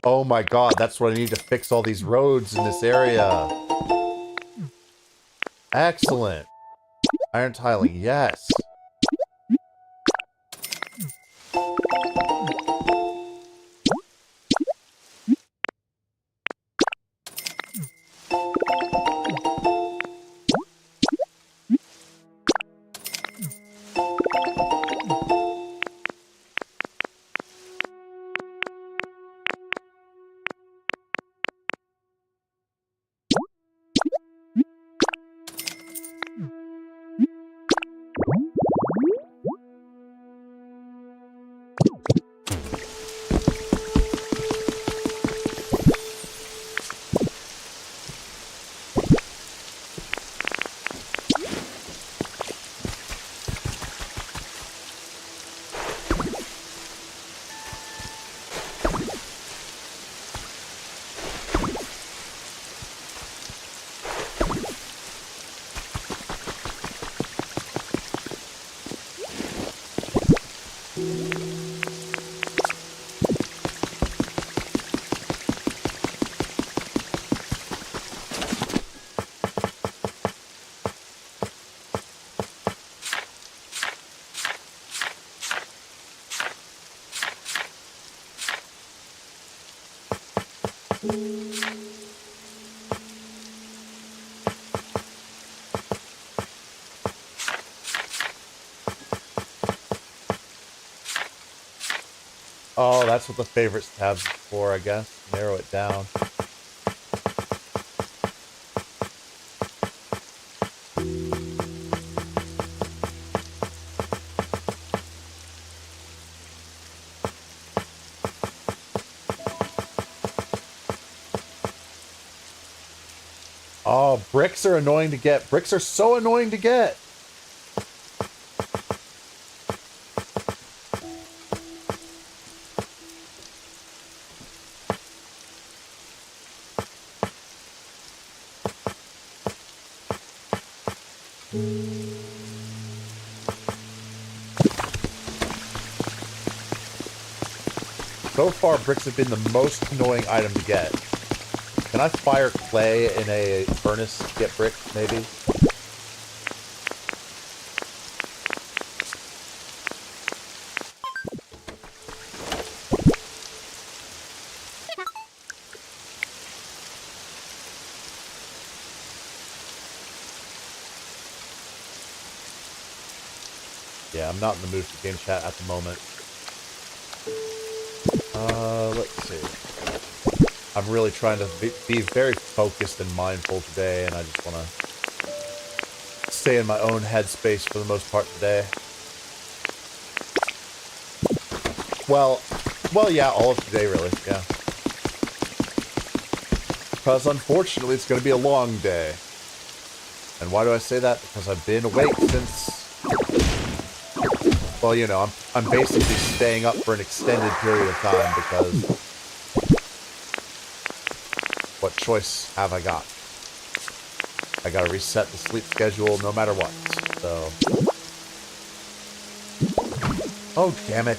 Oh my god, that's what I need to fix all these roads in this area. Excellent. Iron tiling, yes. Oh, that's what the favorites tab's for, I guess. Narrow it down. Oh, bricks are annoying to get. Bricks are so annoying to get. So far, bricks have been the most annoying item to get. Can I fire clay in a furnace to get bricks, maybe? Yeah, I'm not in the mood for game chat at the moment. Let's see. I'm really trying to be very focused and mindful today, and I just want to stay in my own headspace for the most part today. Well, yeah, all of today, really, yeah. Because unfortunately, it's going to be a long day. And why do I say that? Because I've been awake since... Well, you know, I'm basically staying up for an extended period of time because what choice have I got? I gotta reset the sleep schedule no matter what, so... Oh, damn it.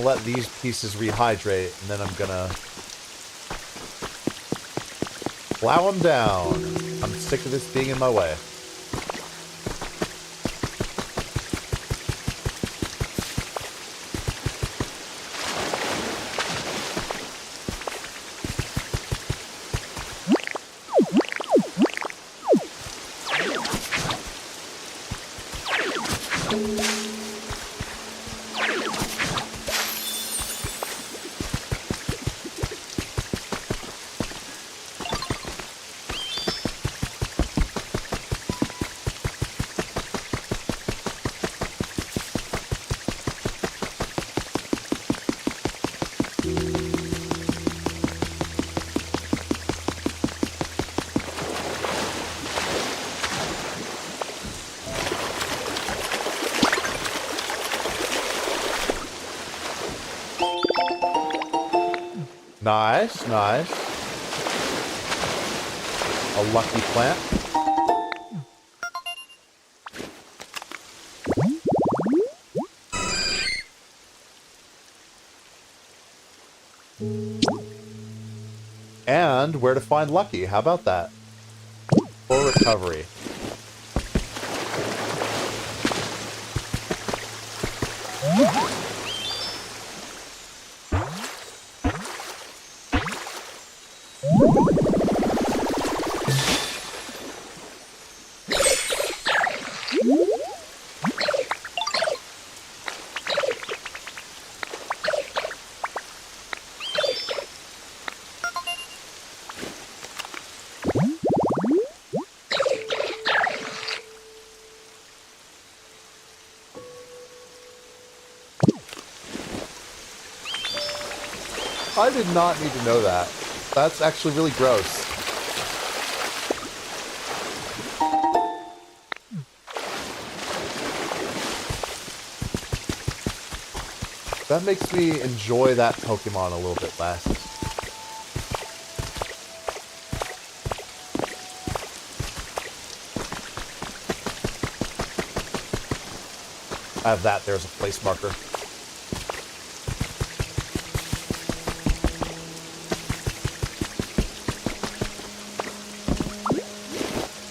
Let these pieces rehydrate, and then I'm gonna plow them down. I'm sick of this being in my way. Nice, nice. A lucky plant. And where to find Lucky. How about that? For recovery. I did not need to know that. That's actually really gross. That makes me enjoy that Pokemon a little bit less. I have that there as a place marker.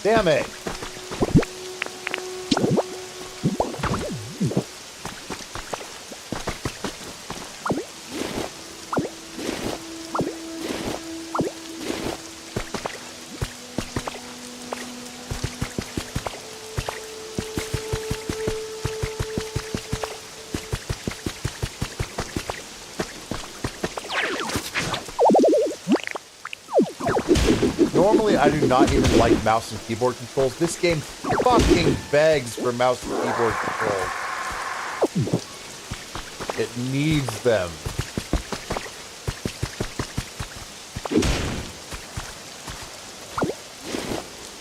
Damn it! Normally, I do not even like mouse and keyboard controls. This game fucking begs for mouse and keyboard controls. It needs them.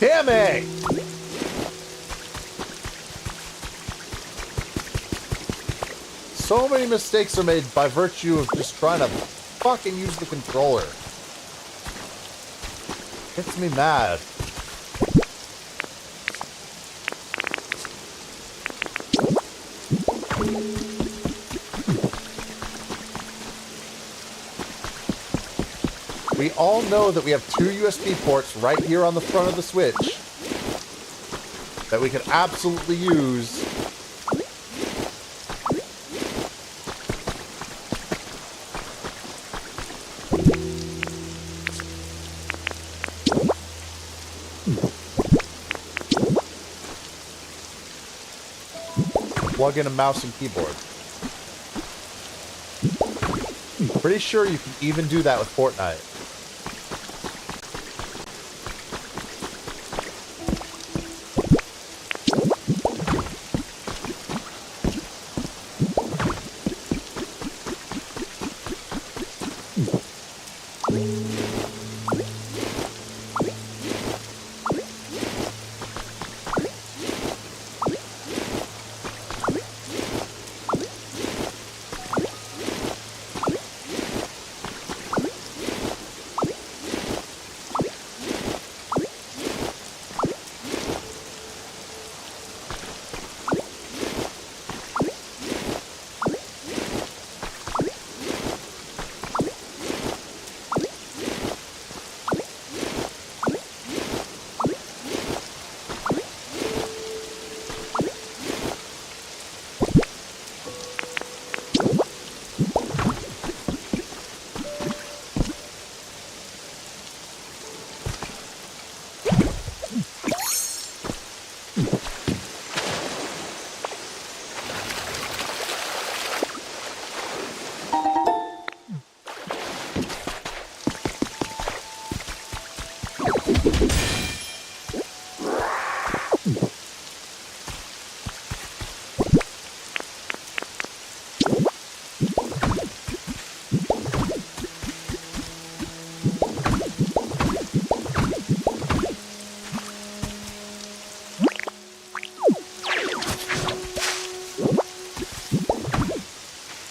Damn it! So many mistakes are made by virtue of just trying to fucking use the controller. Gets me mad. We all know that we have two USB ports right here on the front of the Switch that we could absolutely use. Plug in a mouse and keyboard. Pretty sure you can even do that with Fortnite.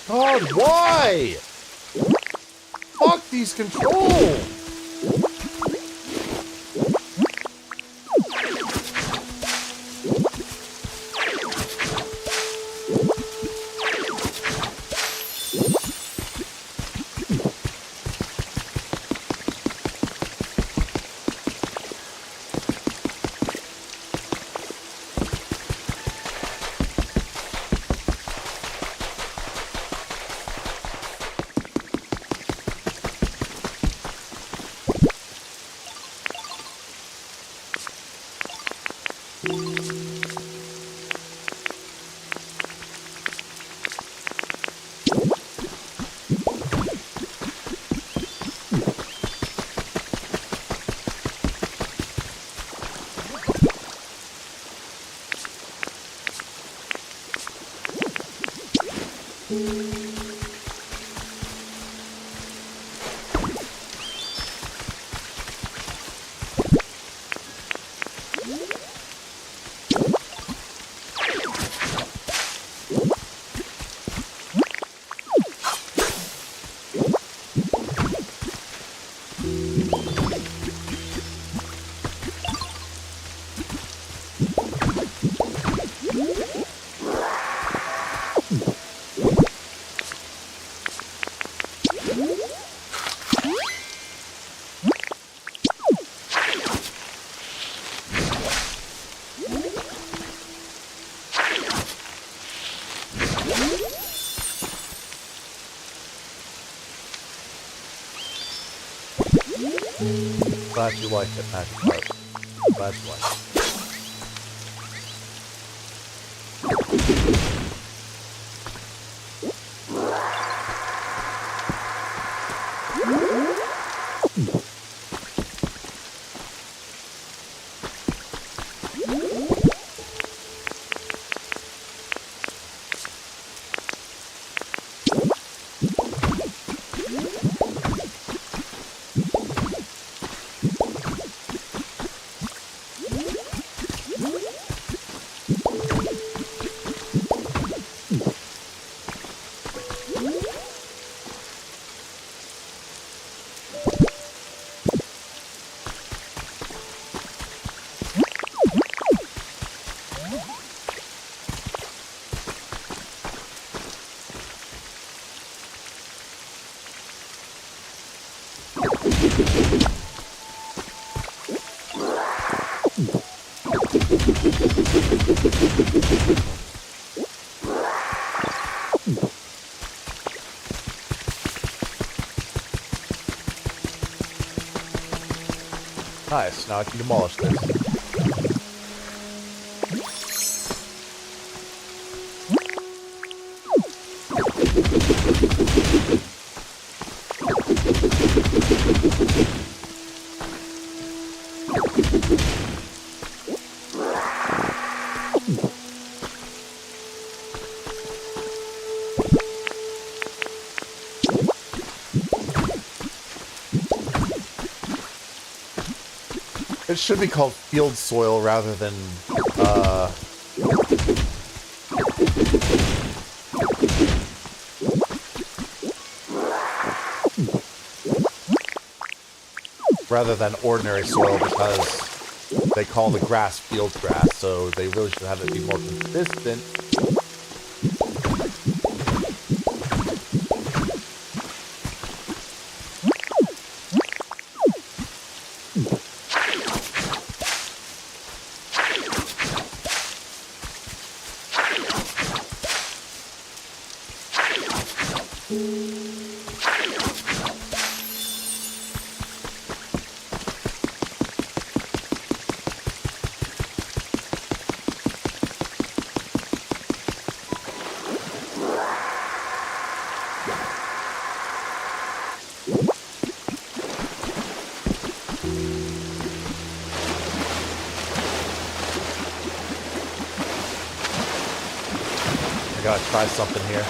God, why? Fuck these controls! Glad you like it, Magic Heart. Glad you like it. Nice, now I can demolish this. It should be called field soil rather than, ordinary soil, because they call the grass field grass, so they really should have it be more consistent. I gotta try something here.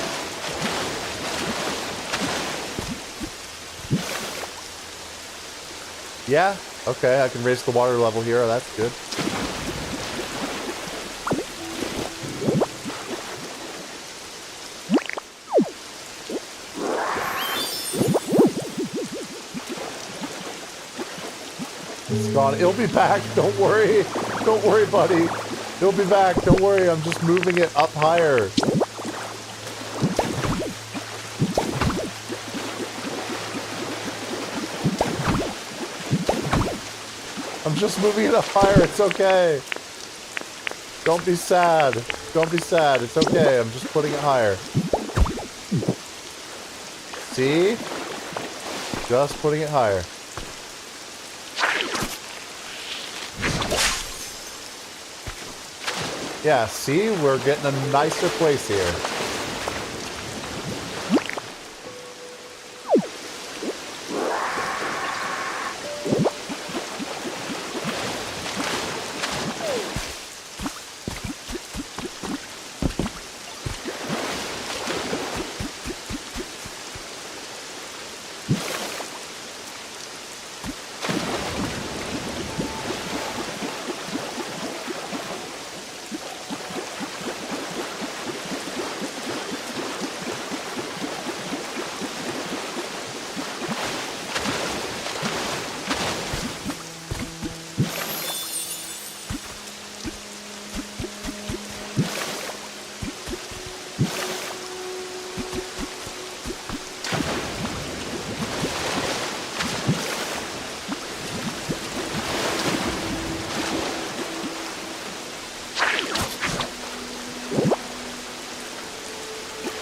Yeah, okay, I can raise the water level here, that's good. gone. It'll be back. Don't worry. Don't worry, buddy. It'll be back. Don't worry. I'm just moving it up higher. I'm just moving it up higher. It's okay. Don't be sad. Don't be sad. It's okay. I'm just putting it higher. See? Just putting it higher. Yeah, see? We're getting a nicer place here.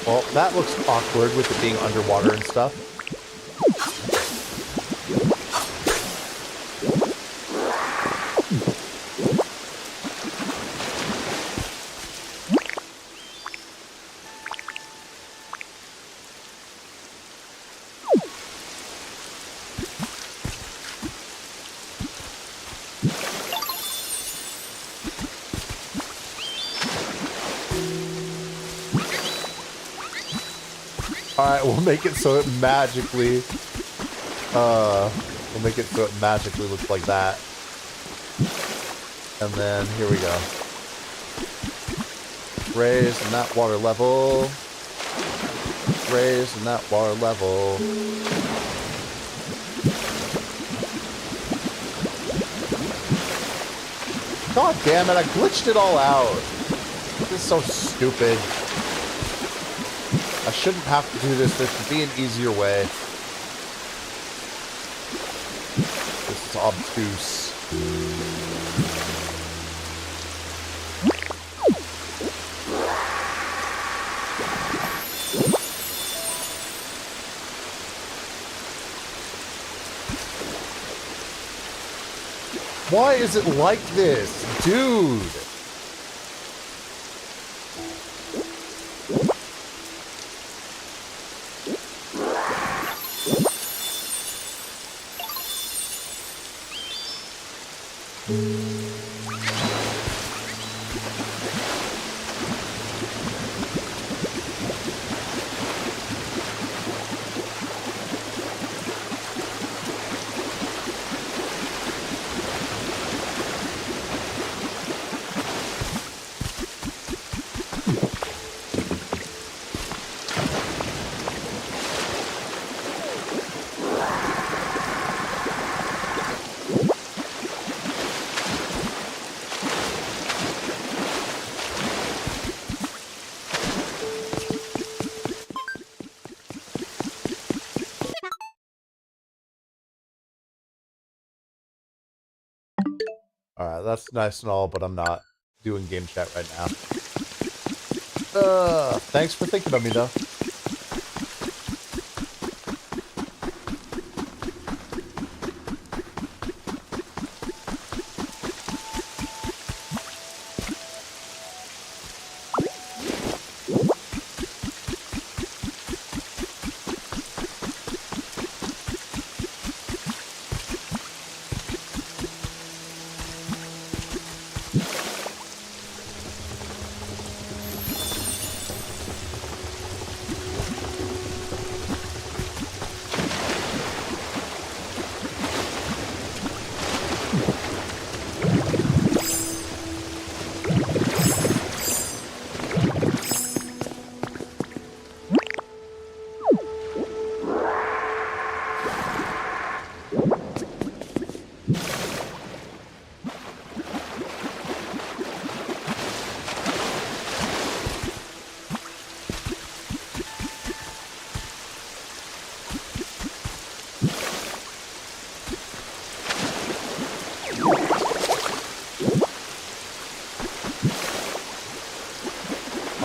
Well, that looks awkward with it being underwater and stuff. Alright, we'll make it so it magically, looks like that. And then, here we go. Raise in that water level. Raise in that water level. God damn it, I glitched it all out. This is so stupid. I shouldn't have to do this. There should be an easier way. This is obtuse. Why is it like this? Dude! Alright, that's nice and all, but I'm not doing game chat right now. Thanks for thinking of me, though.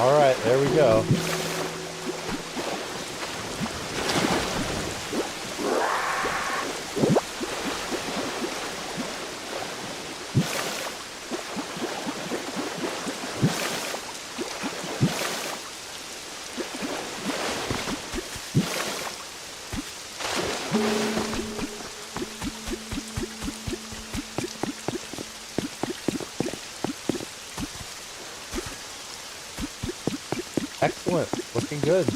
All right, there we go. Excellent. Looking good.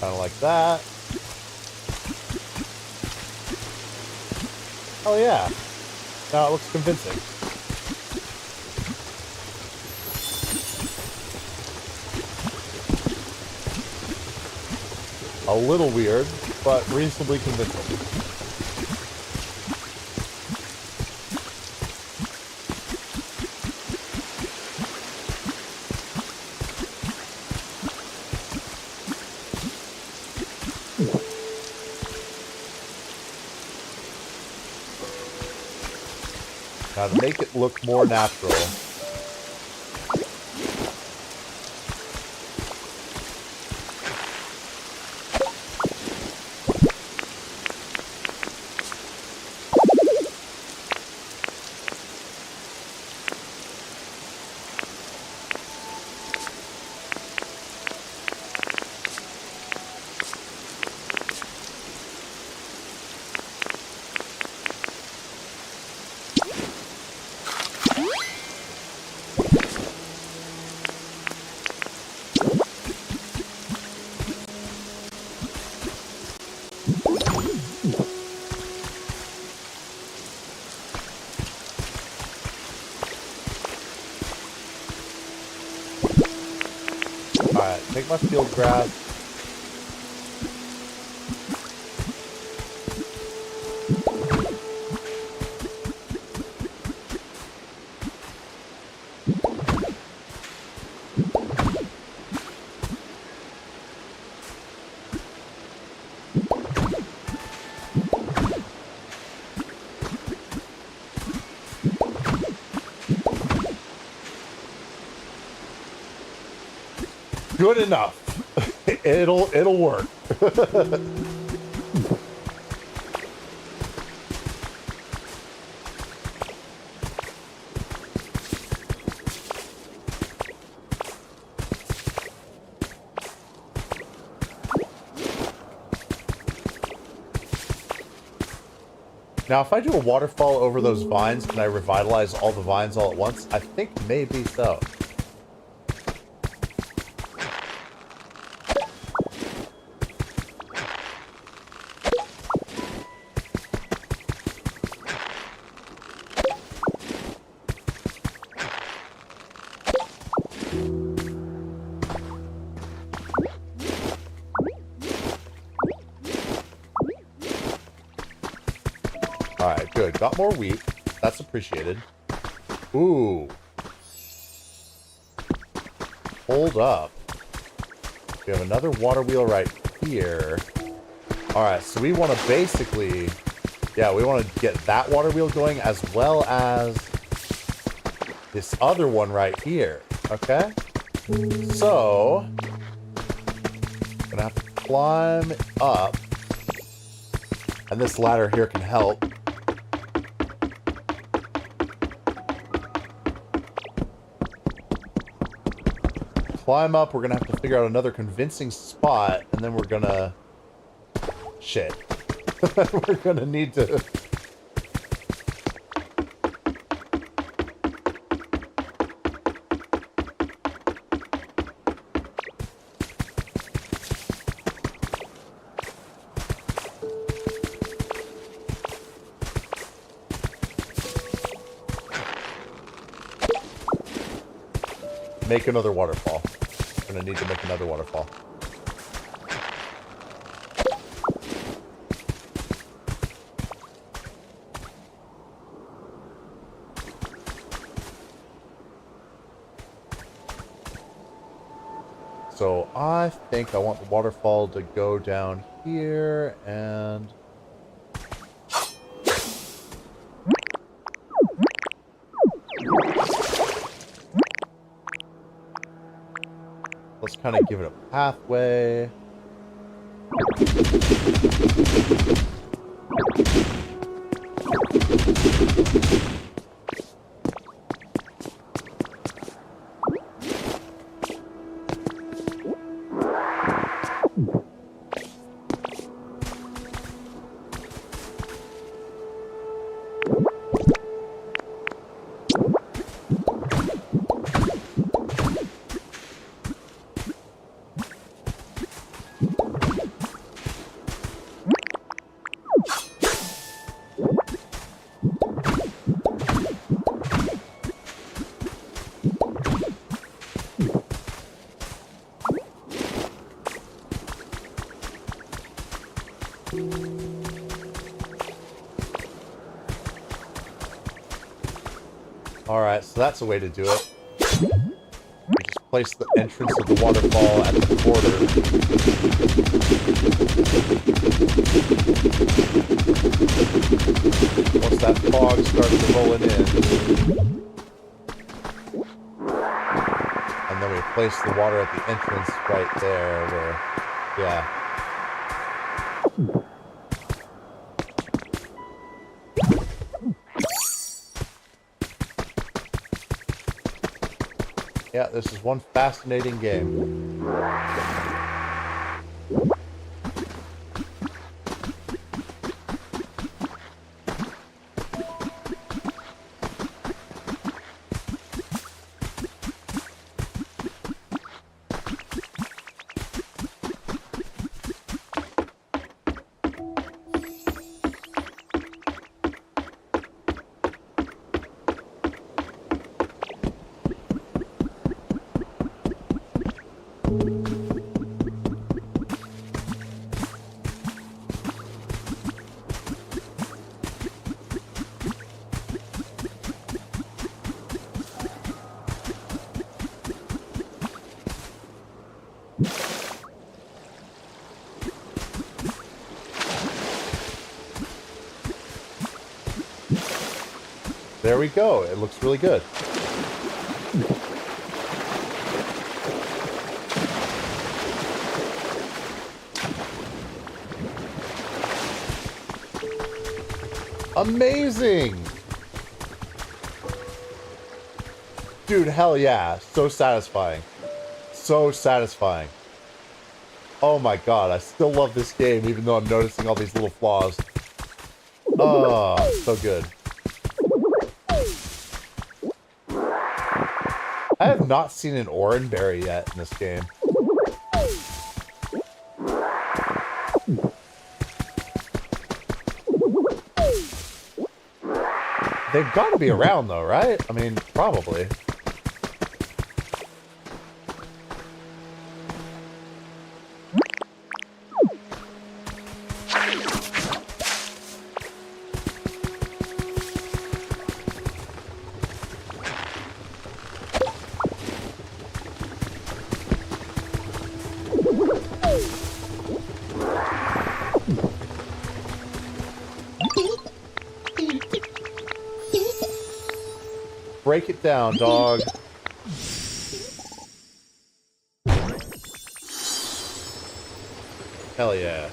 Kind of like that. Oh yeah. Now it looks convincing. A little weird, but reasonably convincing. Now to make it look more natural, alright, take my field grass. Good enough. It'll work. Now, if I do a waterfall over those vines, can I revitalize all the vines all at once? I think maybe so. Alright, good. Got more wheat. That's appreciated. Ooh. Hold up. We have another water wheel right here. Alright, so we want to basically... Yeah, we want to get that water wheel going as well as this other one right here. Okay? So... I'm gonna have to climb up. And this ladder here can help. Climb up, we're gonna have to figure out another convincing spot, and then we're gonna... Shit. We're gonna need to... make another waterfall. I'm gonna need to make another waterfall. So I think I want the waterfall to go down here and... let's kind of give it a pathway. Alright, so that's a way to do it. We just place the entrance of the waterfall at the border. Once that fog starts rolling in. And then we place the water at the entrance right there where, yeah. Yeah, this is one fascinating game. There we go. It looks really good. Amazing! Dude, hell yeah. So satisfying. So satisfying. Oh my god, I still love this game even though I'm noticing all these little flaws. Oh, so good. I have not seen an orange berry yet in this game. They've got to be around though, right? I mean, probably. Break it down, dog. Hell yeah.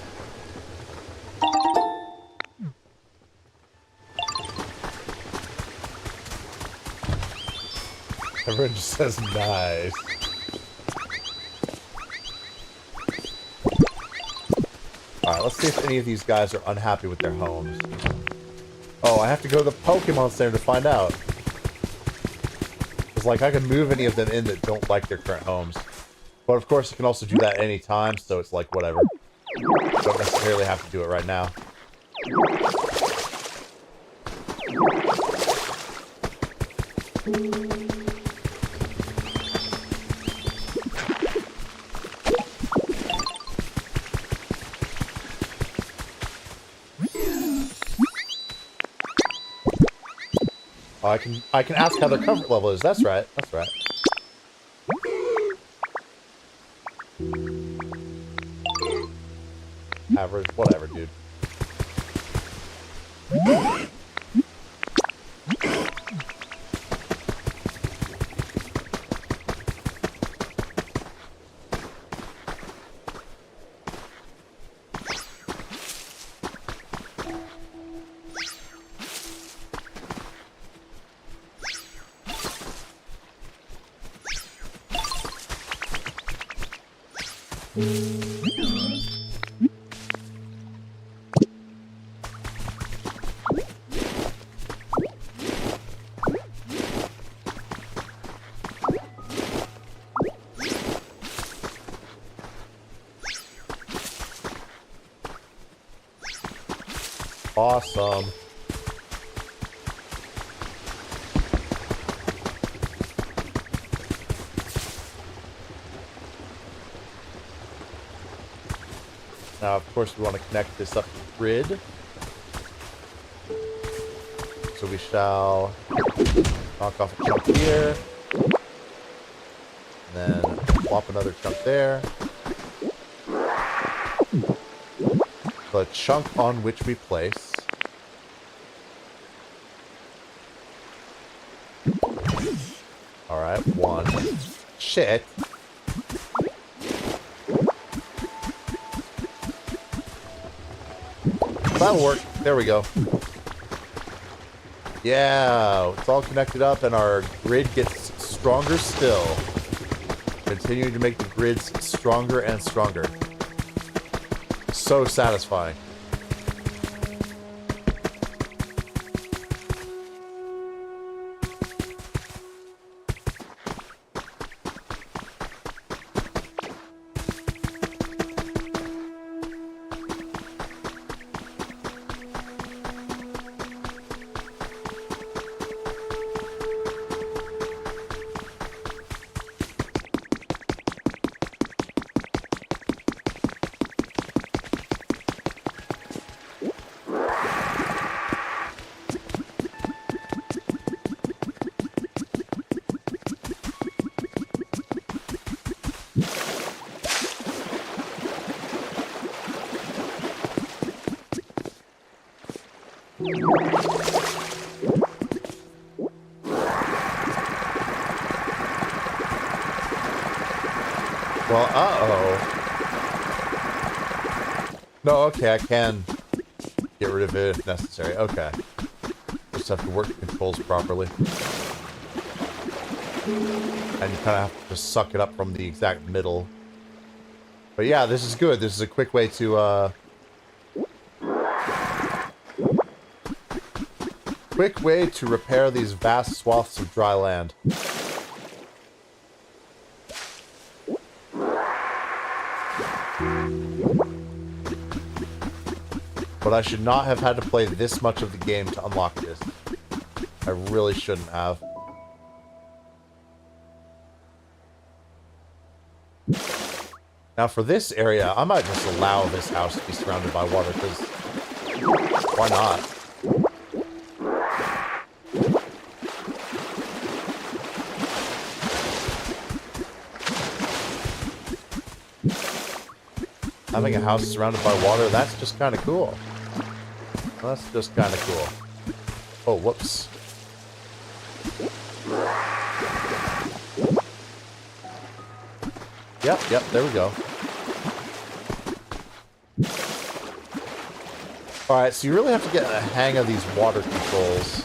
Everyone just says nice. Alright, let's see if any of these guys are unhappy with their homes. Oh, I have to go to the Pokemon Center to find out. It's like I can move any of them in that don't like their current homes. But of course you can also do that at any time, so it's like whatever. Don't necessarily have to do it right now. Oh, I can ask how their comfort level is. That's right. That's right. Average, whatever, dude. Awesome. Now, of course, we want to connect this up to the grid. So we shall knock off a chunk here. And then plop another chunk there. The chunk on which we place. Alright, one. Shit. That'll work. There we go. Yeah, it's all connected up and our grid gets stronger still. Continuing to make the grids stronger and stronger. So satisfying. Well, uh-oh. No, okay, I can get rid of it if necessary. Okay. Just have to work the controls properly. And you kind of have to just suck it up from the exact middle. But yeah, this is good. This is a quick way to, quick way to repair these vast swaths of dry land. But I should not have had to play this much of the game to unlock this. I really shouldn't have. Now for this area, I might just allow this house to be surrounded by water, because why not? Having a house surrounded by water, that's just kind of cool. That's just kind of cool. Oh, whoops. Yep, there we go. Alright, so you really have to get a hang of these water controls.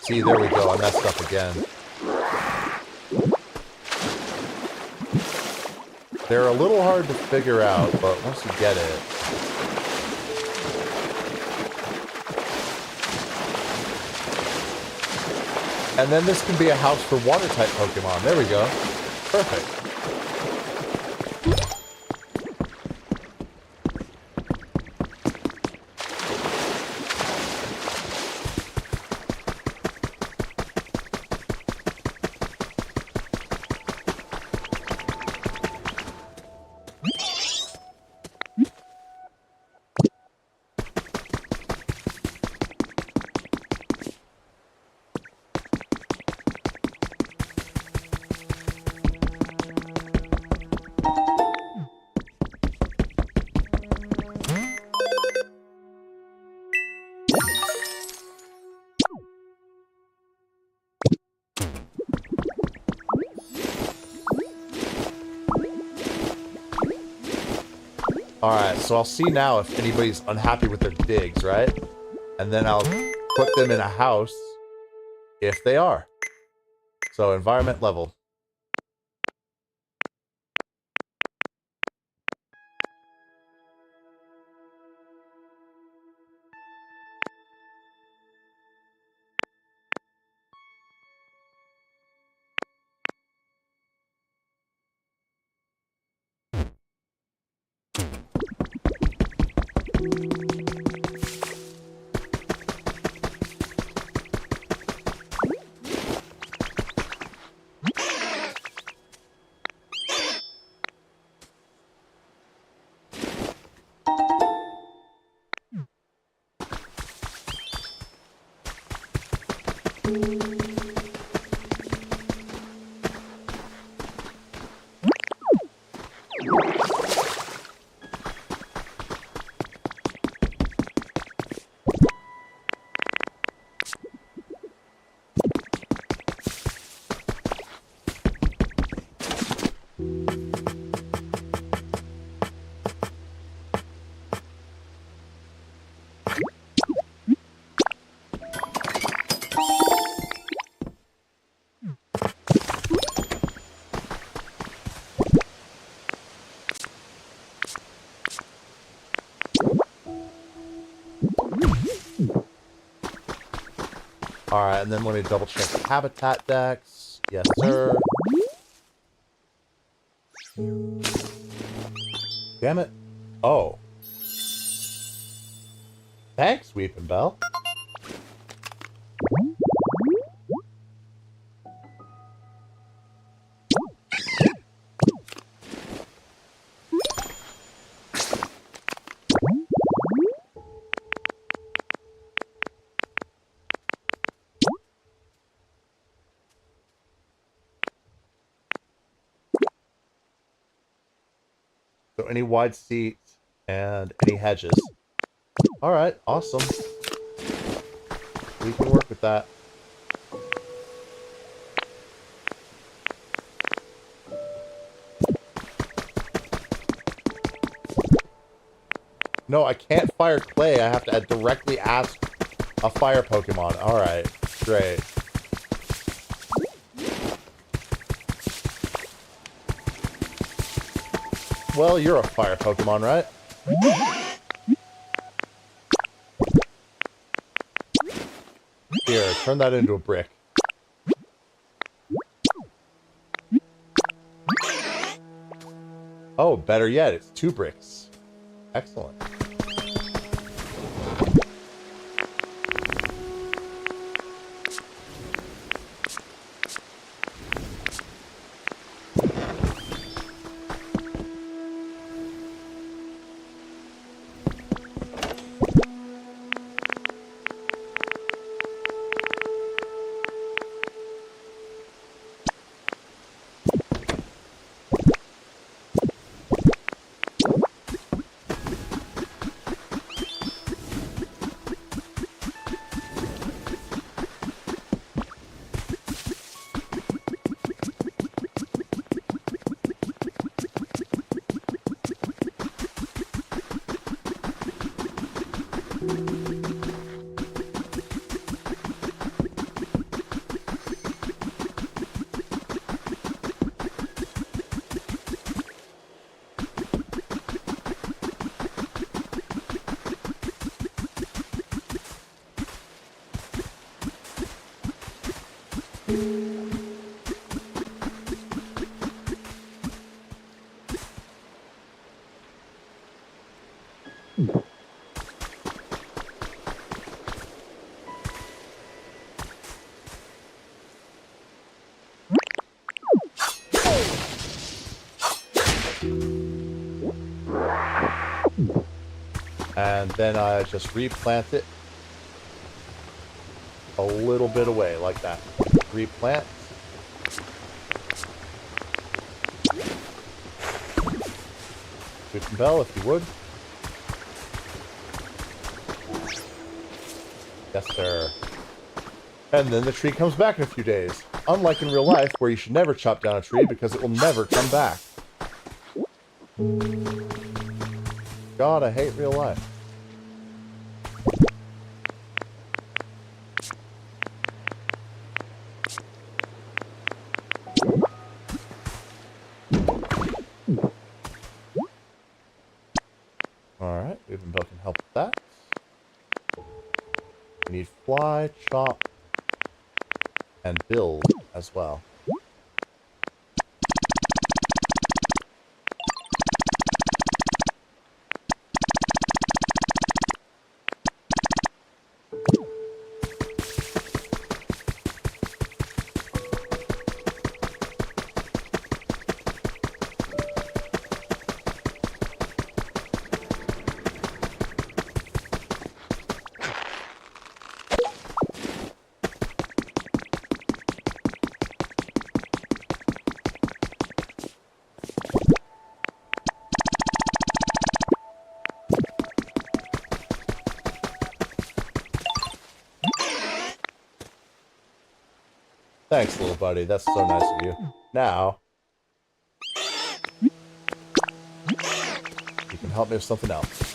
See, there we go, I messed up again. They're a little hard to figure out, but once you get it... And then this can be a house for water-type Pokemon. There we go. Perfect. Alright, so I'll see now if anybody's unhappy with their digs, right? And then I'll put them in a house if they are. So environment level. Alright, and then let me double check the habitat decks. Yes, sir. Damn it. Oh. Thanks, Weeping Bell. So any wide seats and any hedges. Alright, awesome. We can work with that. No, I can't fire clay. I have to directly ask a fire Pokemon. Alright, great. Well, you're a fire Pokemon, right? Here, turn that into a brick. Oh, better yet, it's 2 bricks. Excellent. And then I just replant it a little bit away, like that. Replant. Weeping Bell, if you would. Yes, sir. And then the tree comes back in a few days. Unlike in real life, where you should never chop down a tree because it will never come back. God, I hate real life. Alright, Weavenbill can help with that. We need fly, chop, and build as well. Thanks, little buddy. That's so nice of you. Now, you can help me with something else.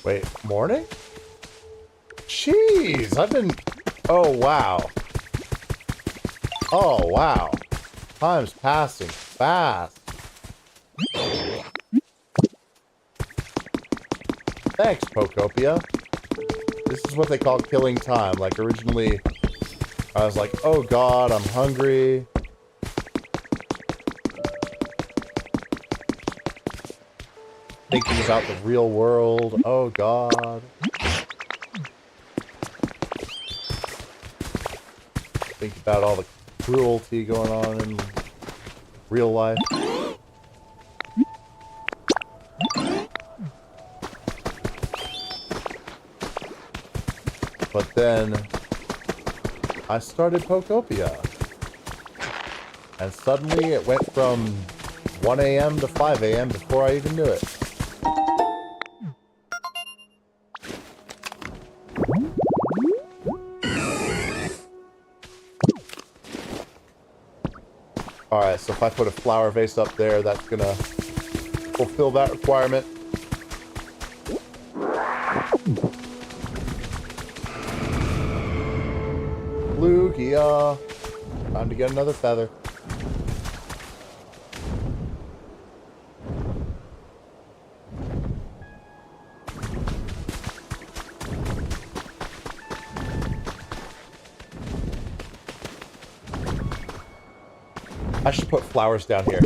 Wait, morning? Jeez, I've been... Oh, wow. Oh, wow. Time's passing fast. Thanks, Pokopia. This is what they call killing time. Like, originally, I was like, oh god, I'm hungry. Thinking about the real world. Oh god. Think about all the cruelty going on in real life. But then I started Pokopia. And suddenly it went from 1 a.m. to 5 a.m. before I even knew it. Alright, so if I put a flower vase up there, that's gonna fulfill that requirement. Lugia. Time to get another feather. I should put flowers down here.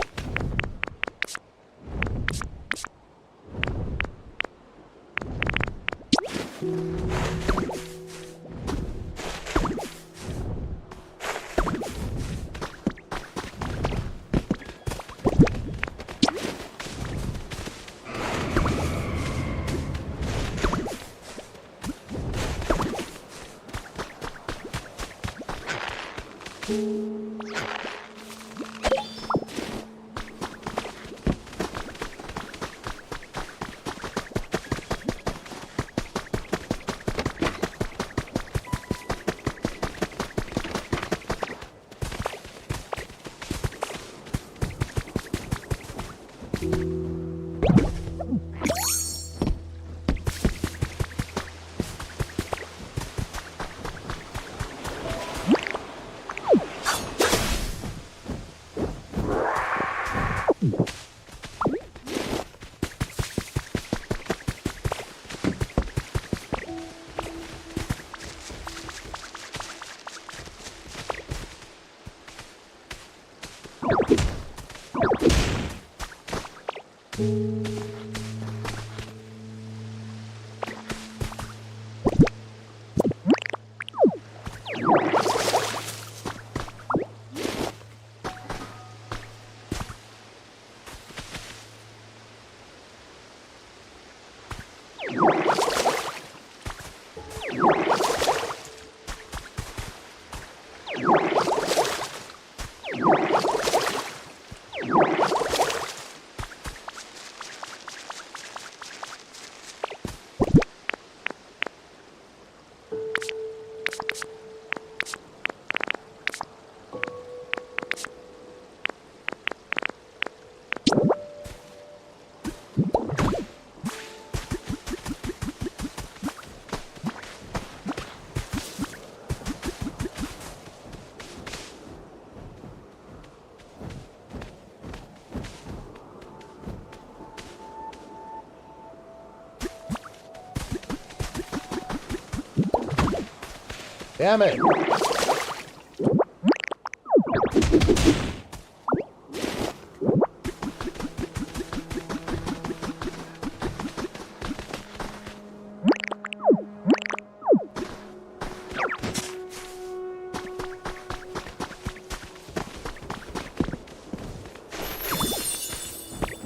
Damn it!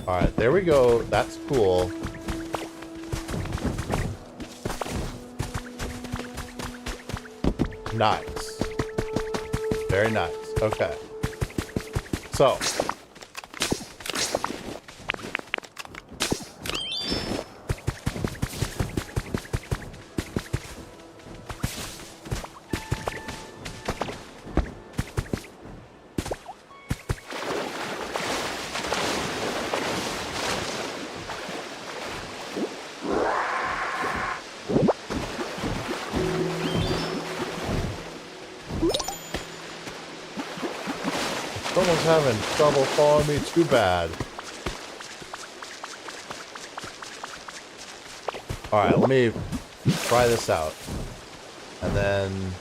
Alright, there we go. That's cool. Nice. Very nice. Okay. So. Someone's having trouble following me too bad. Alright, let me try this out. And then...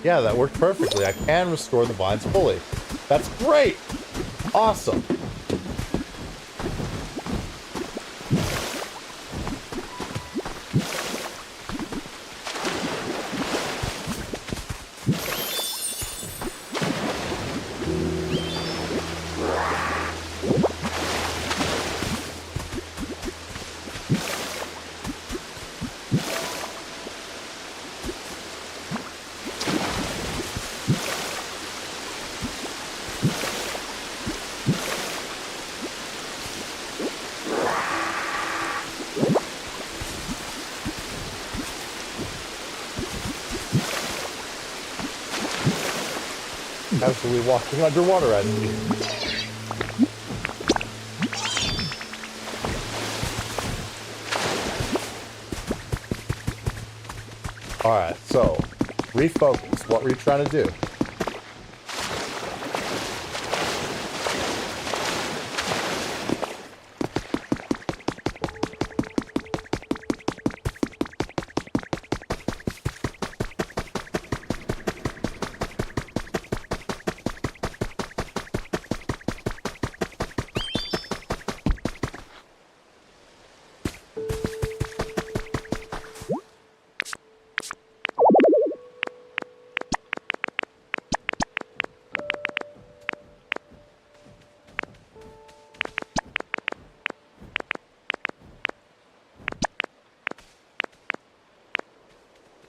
yeah, that worked perfectly. I can restore the vines fully. That's great! Awesome! Casually walking underwater at me. Alright, so, refocus. What were you trying to do?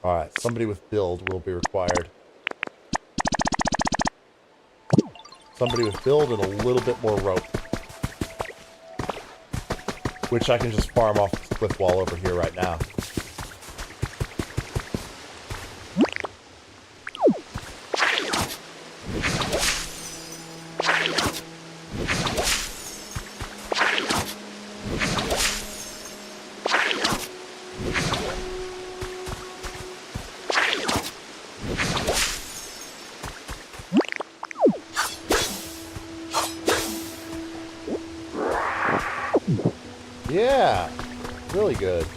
Alright, somebody with build will be required. Somebody with build and a little bit more rope. Which I can just farm off this cliff wall over here right now. Yeah, really good.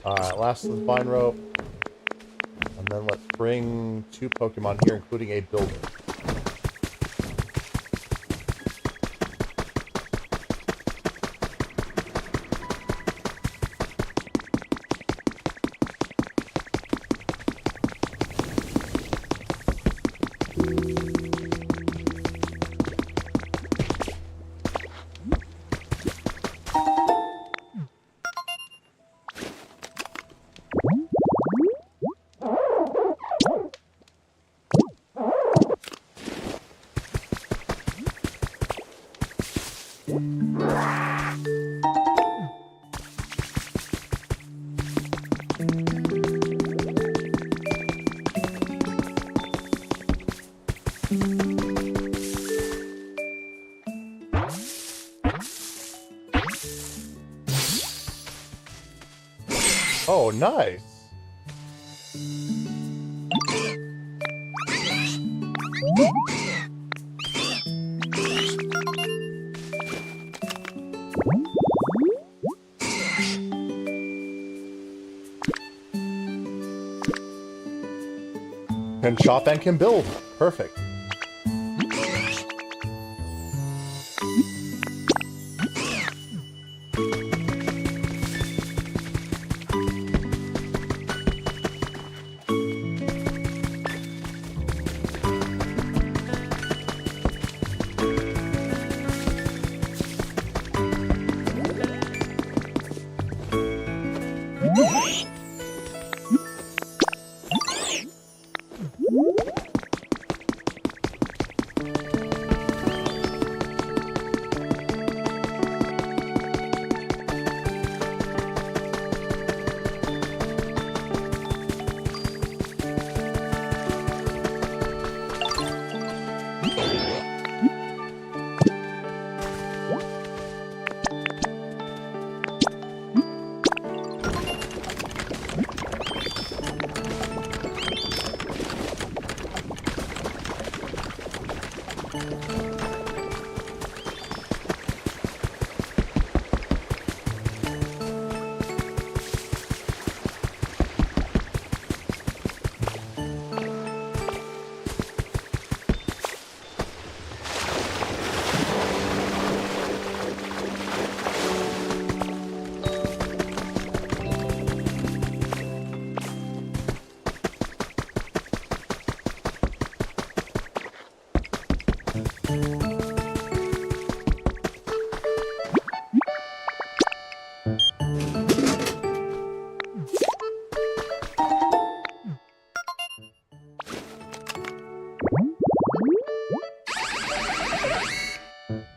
Alright, last of the vine rope. And then let's bring 2 Pokemon here, including a builder. Oh, nice. Can shop and can build. Perfect.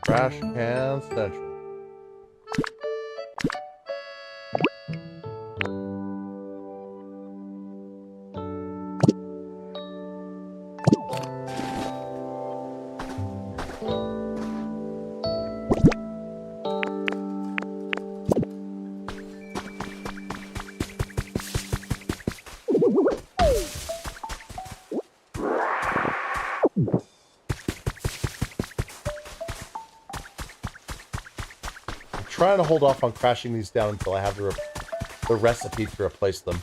Trash can central. trying to hold off on crashing these down until I have the recipe to replace them.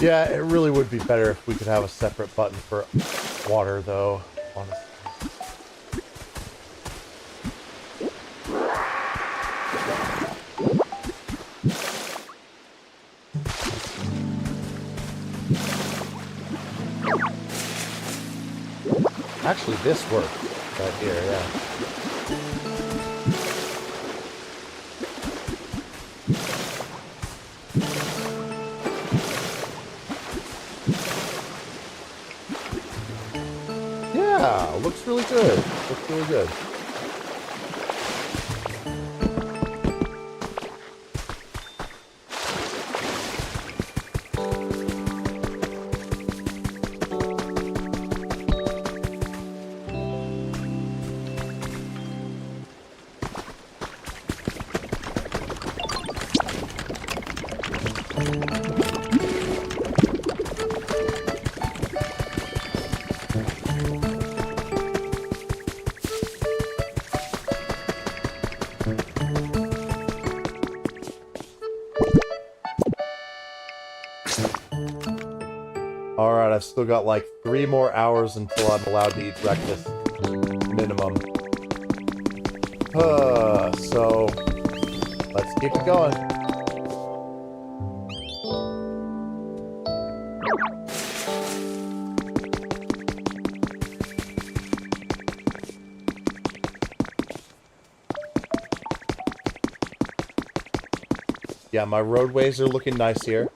Yeah, it really would be better if we could have a separate button for water, though, honestly. Actually, this works right here, yeah. Yeah, looks really good. Looks really good. Alright, I've still got like 3 more hours until I'm allowed to eat breakfast. Minimum. So let's keep it going. Yeah, my roadways are looking nice here.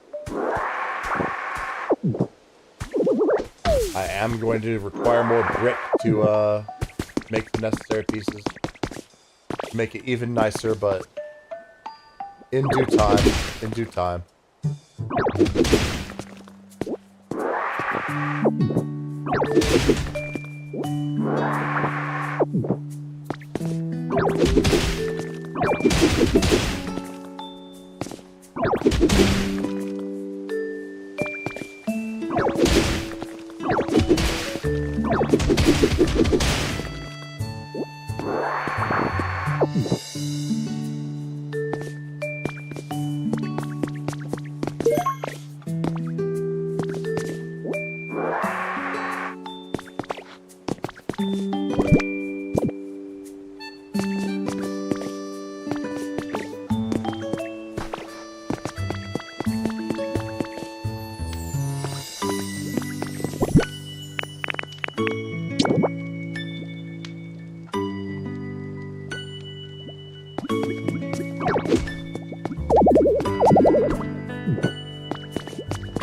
I am going to require more brick to make the necessary pieces. Make it even nicer, but in due time. In due time.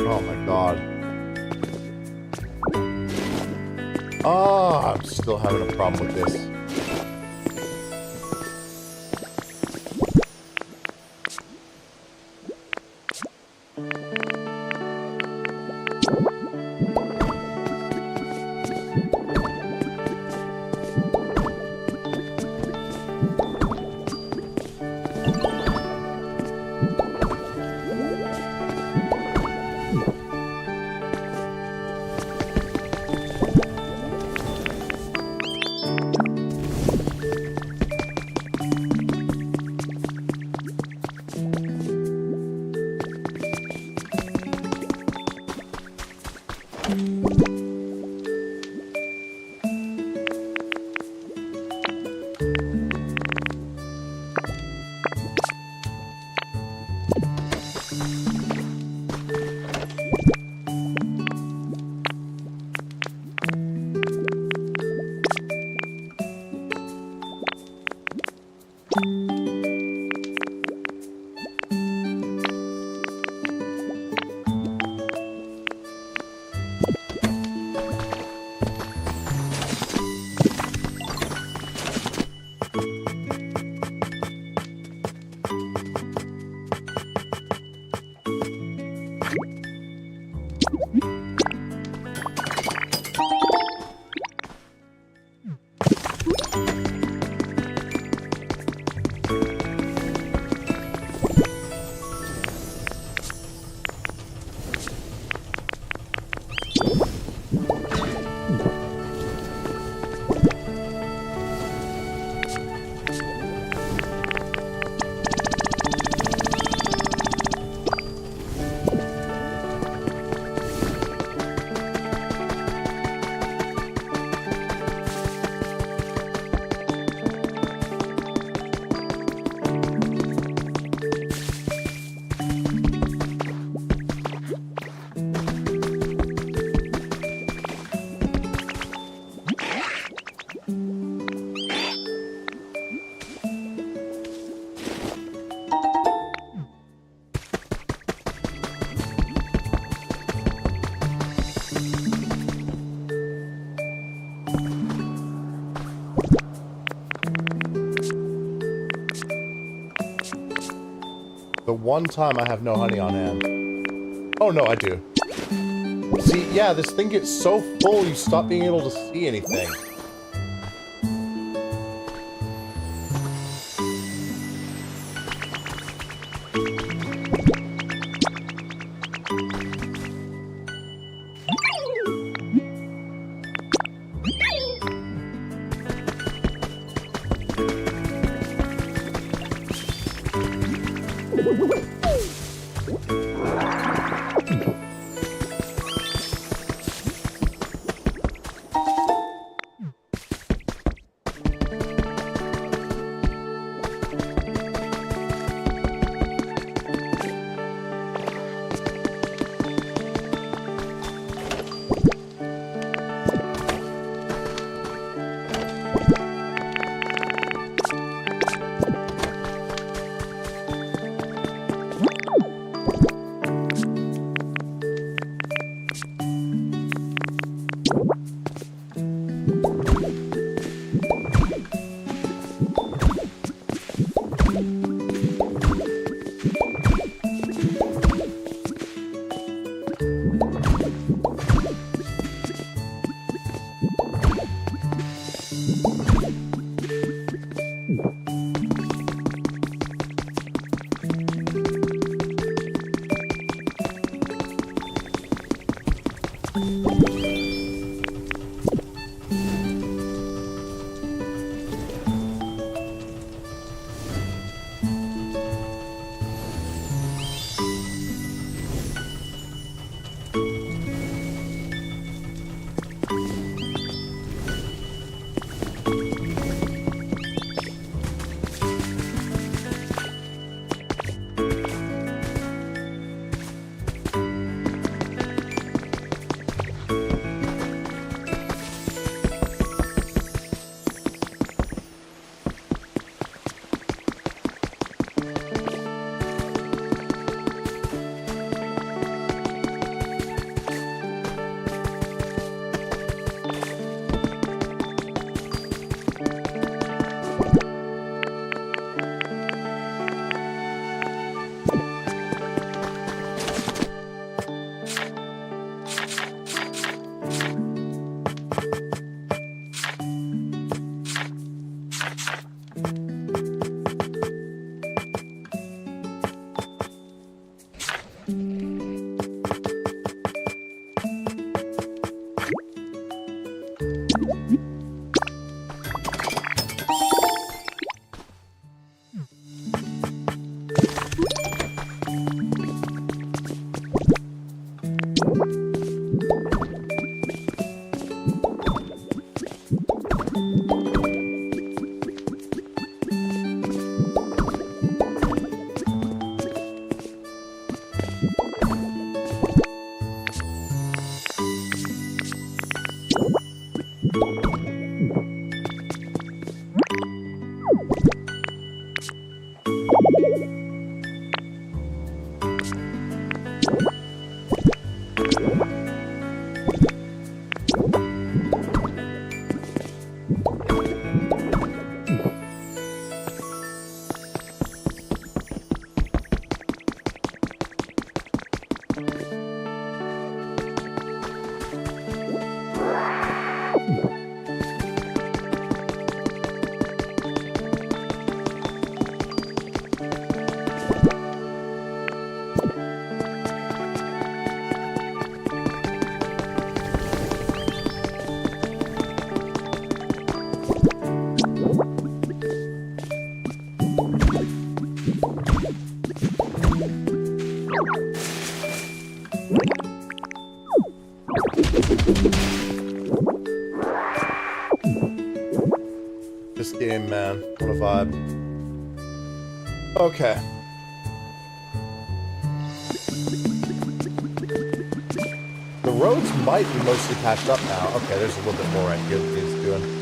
Oh my god. Oh, I'm still having a problem with this. The one time I have no honey on hand. Oh no, I do. See, yeah, this thing gets so full you stop being able to see anything. This game, man. What a vibe. Okay. The roads might be mostly patched up now. Okay, there's a little bit more right here that he's doing.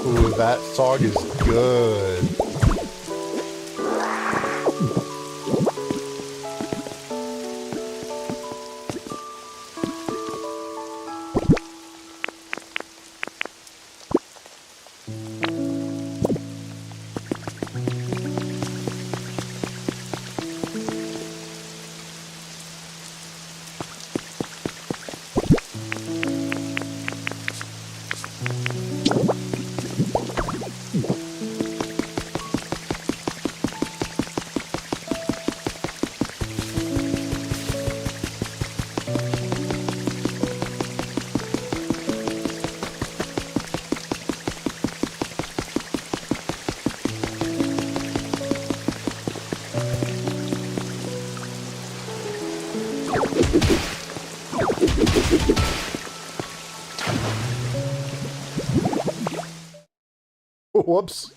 Ooh, that song is good. Whoops.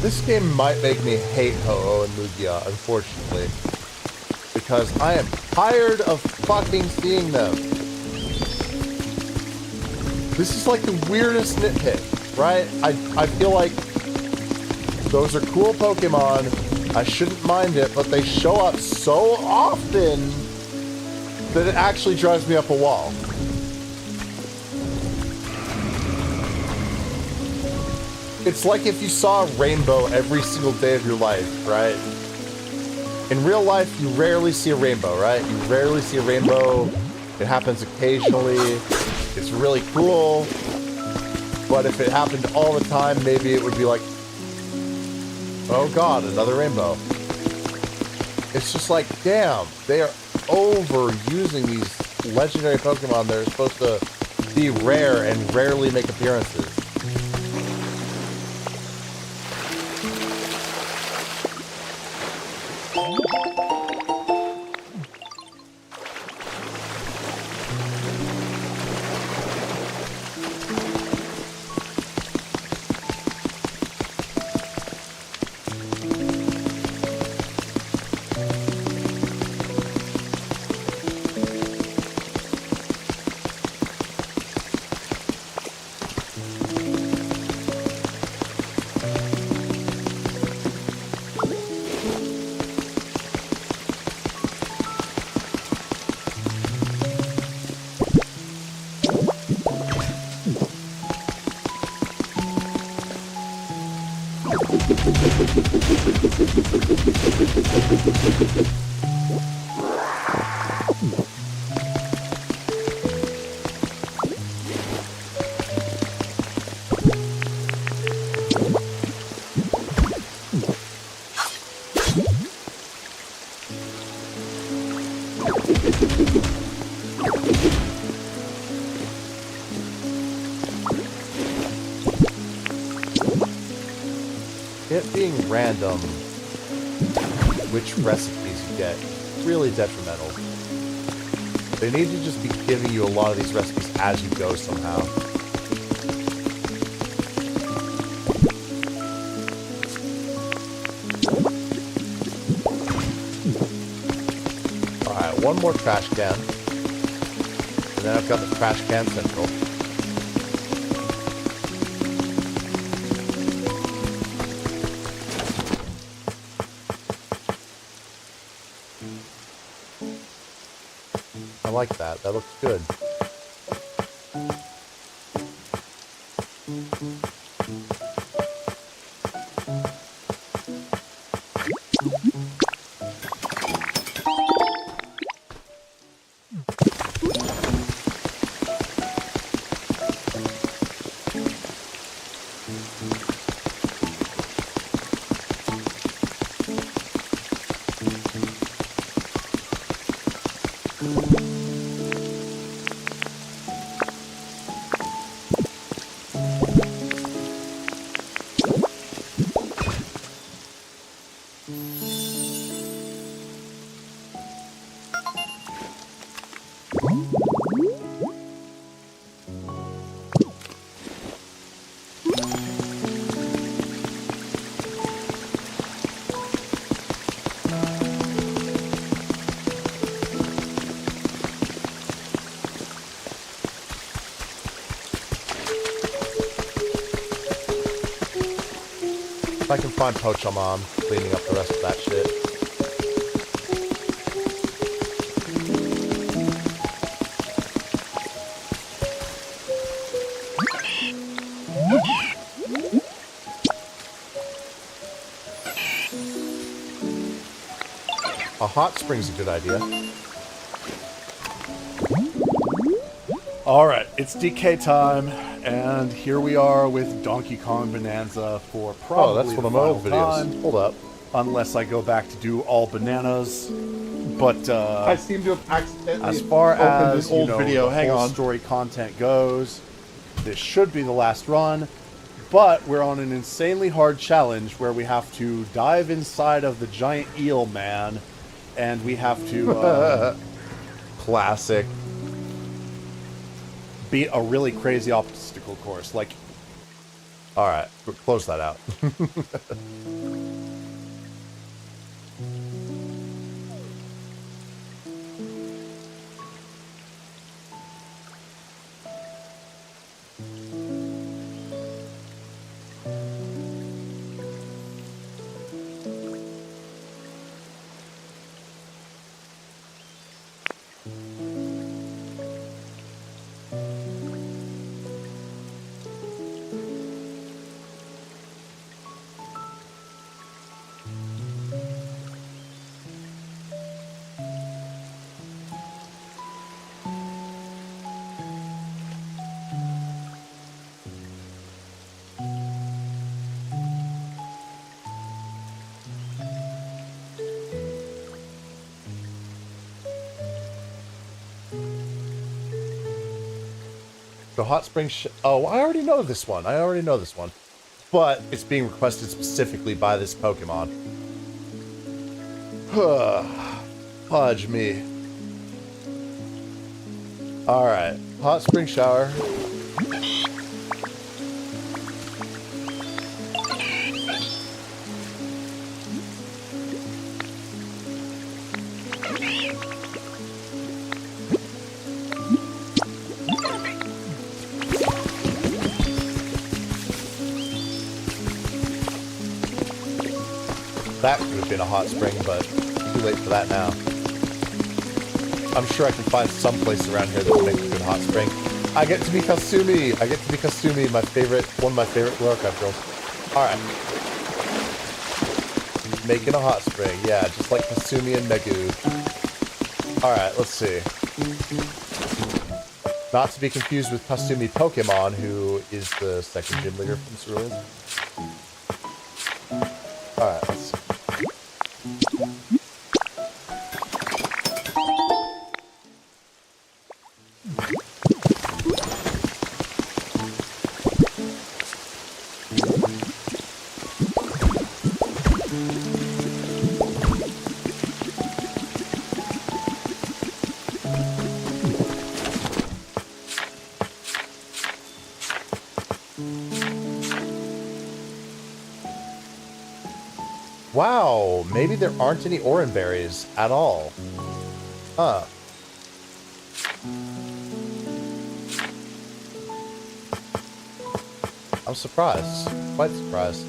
This game might make me hate Ho-Oh and Lugia, unfortunately. Because I am tired of fucking seeing them. This is like the weirdest nitpick, right? I feel like those are cool Pokemon. I shouldn't mind it, but they show up so often that it actually drives me up a wall. It's like if you saw a rainbow every single day of your life, right? In real life, you rarely see a rainbow, right? You rarely see a rainbow. It happens occasionally. It's really cool. But if it happened all the time, maybe it would be like, oh god, another rainbow. It's just like, damn, they are overusing these legendary Pokemon that are supposed to be rare and rarely make appearances. It being random which recipes you get, really detrimental. They need to just be giving you a lot of these recipes as you go somehow. Alright, one more trash can. And then I've got the trash can central. I like that. That looks good. I can find Pokemon, cleaning up the rest of that shit. A hot spring's a good idea.
Alright, it's DK time, and here we are with Donkey Kong Bonanza for probably
that's one
the
of my old
final
videos.
time,
Hold up.
unless I go back to do all bananas. But
I seem to have accidentally
as far as
an old video.
the
Hang
whole
on.
story content goes, this should be the last run. But we're on an insanely hard challenge where we have to dive inside of the giant eel man, and we have to
Classic.
beat a really crazy obstacle course. Like,
All right, close that out. The hot spring. Oh, I already know this one. But it's being requested specifically by this Pokemon. Fudge me. Alright. Hot spring shower. That could have been a hot spring, but too late for that now. I'm sure I can find some place around here that will make a good hot spring. I get to be Kasumi! One of my favorite Glow Archive girls. Alright. Making a hot spring. Yeah, just like Kasumi and Megu. Alright, let's see. Not to be confused with Kasumi Pokemon, who is the second gym leader from Cerulean. Alright, let's see. Wow, maybe there aren't any Oran berries at all. Huh. I'm surprised. Quite surprised.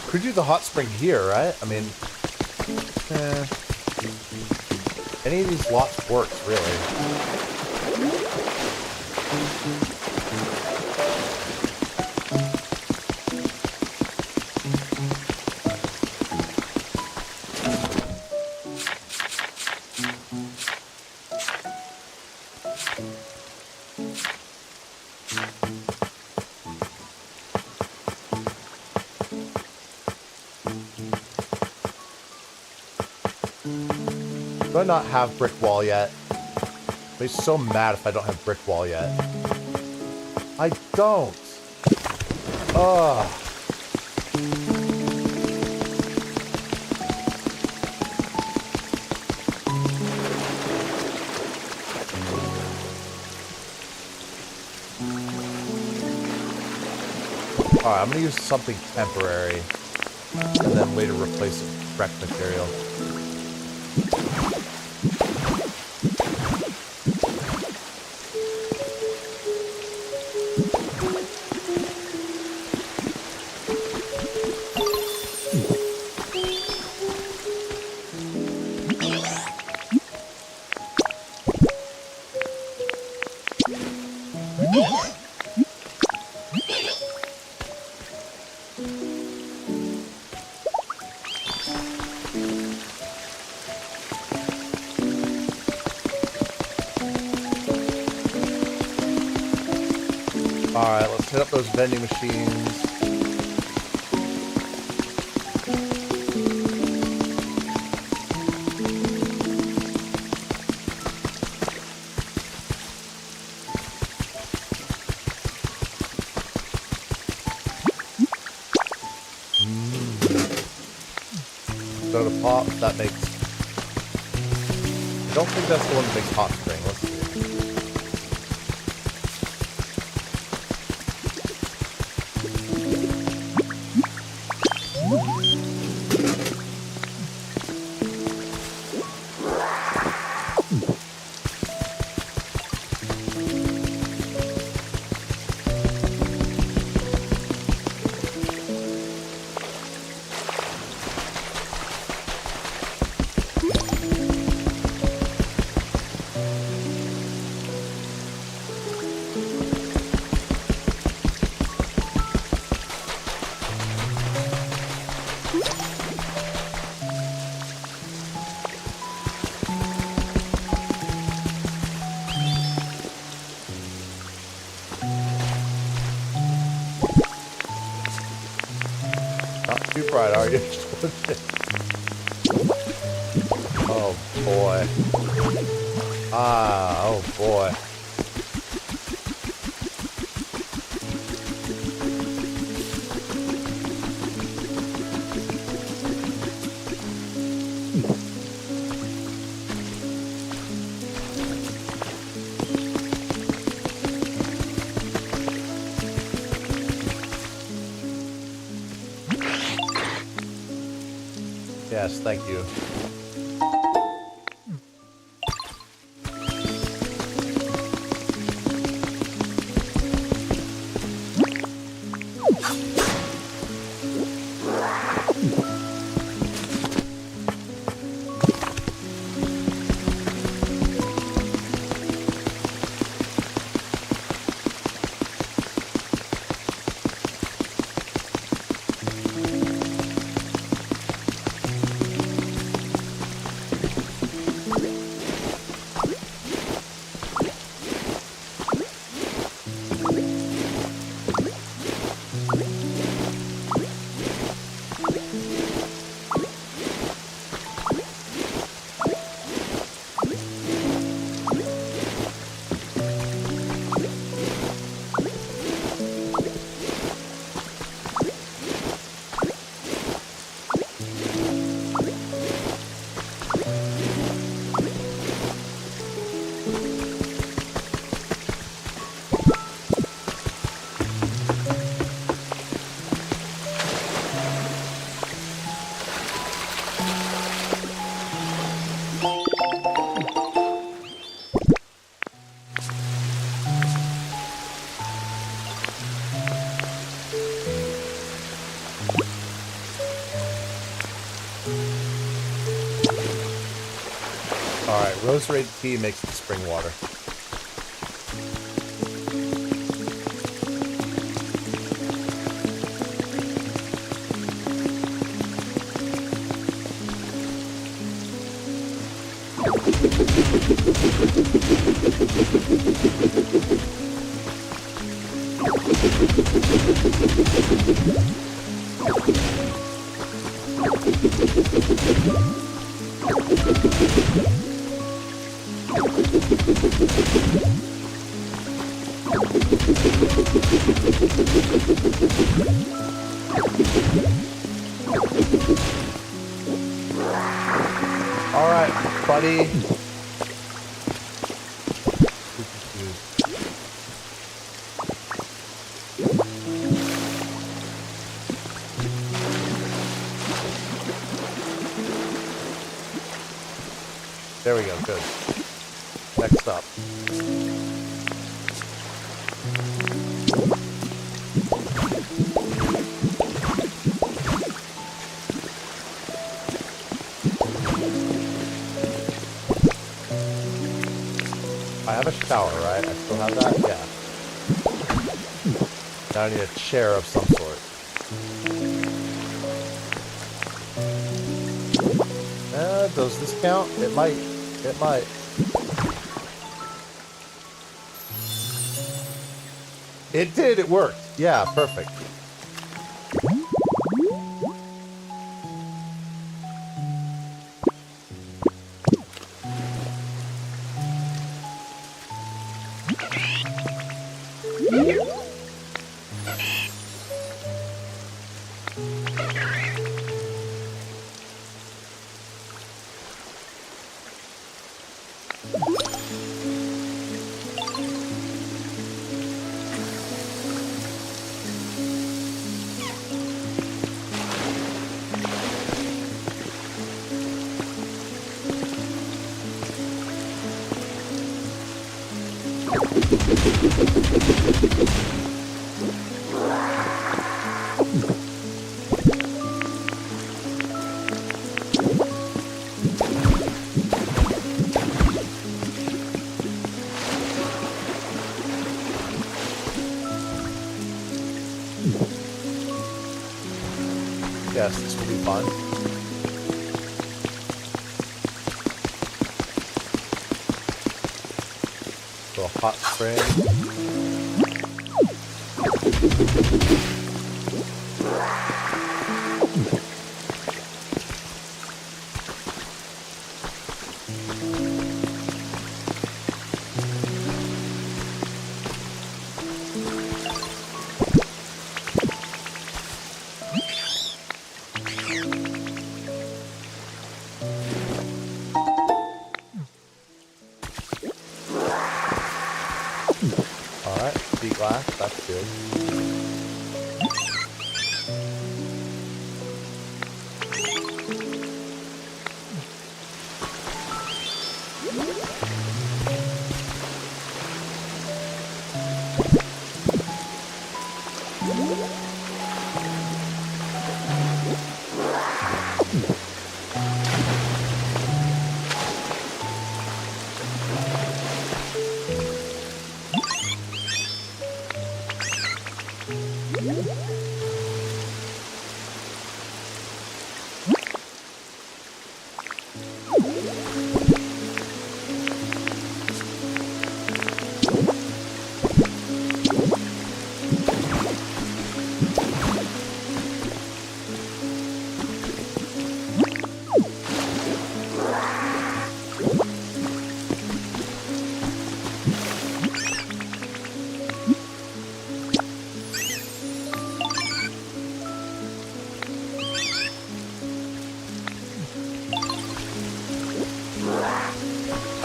Could do the hot spring here, right? I mean, any of these lots works, really. Do I not have brick wall yet? I'll be so mad if I don't have brick wall yet. I don't. Ugh. Alright, I'm gonna use something temporary and then later replace it with wreck material. Alright, let's hit up those vending machines. Soda pop, that makes... I don't think that's the one that makes hot spring. Let's see. Too fried, are you? Oh boy. Ah, oh boy. Yes, thank you. Alright, rosemary tea makes the spring water. All right, buddy. There we go, good. Next up. I have a shower, right? I still have that? Yeah. Now I need a chair of some sort. Does this count? It might. It might. It did. It worked. Yeah, perfect. Yes, this will be fun. So a hot spring. Alright, sea glass, that's good.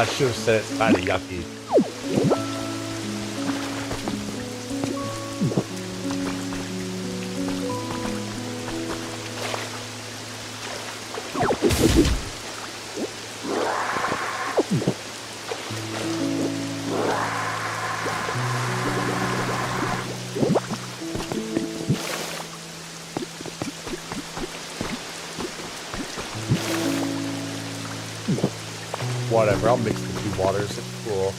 I should have said it's kind of yucky. Whatever, I'll mix the two waters, it's cool.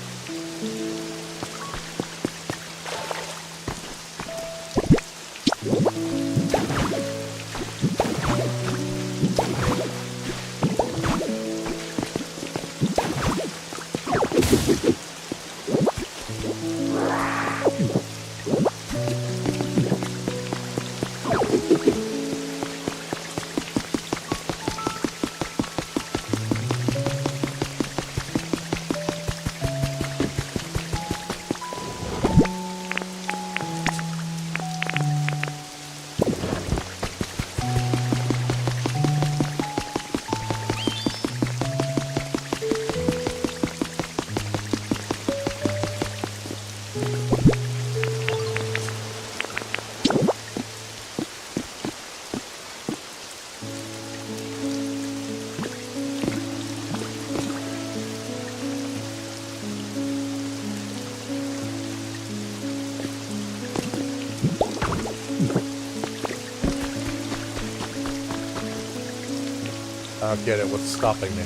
I don't get it. What's stopping me?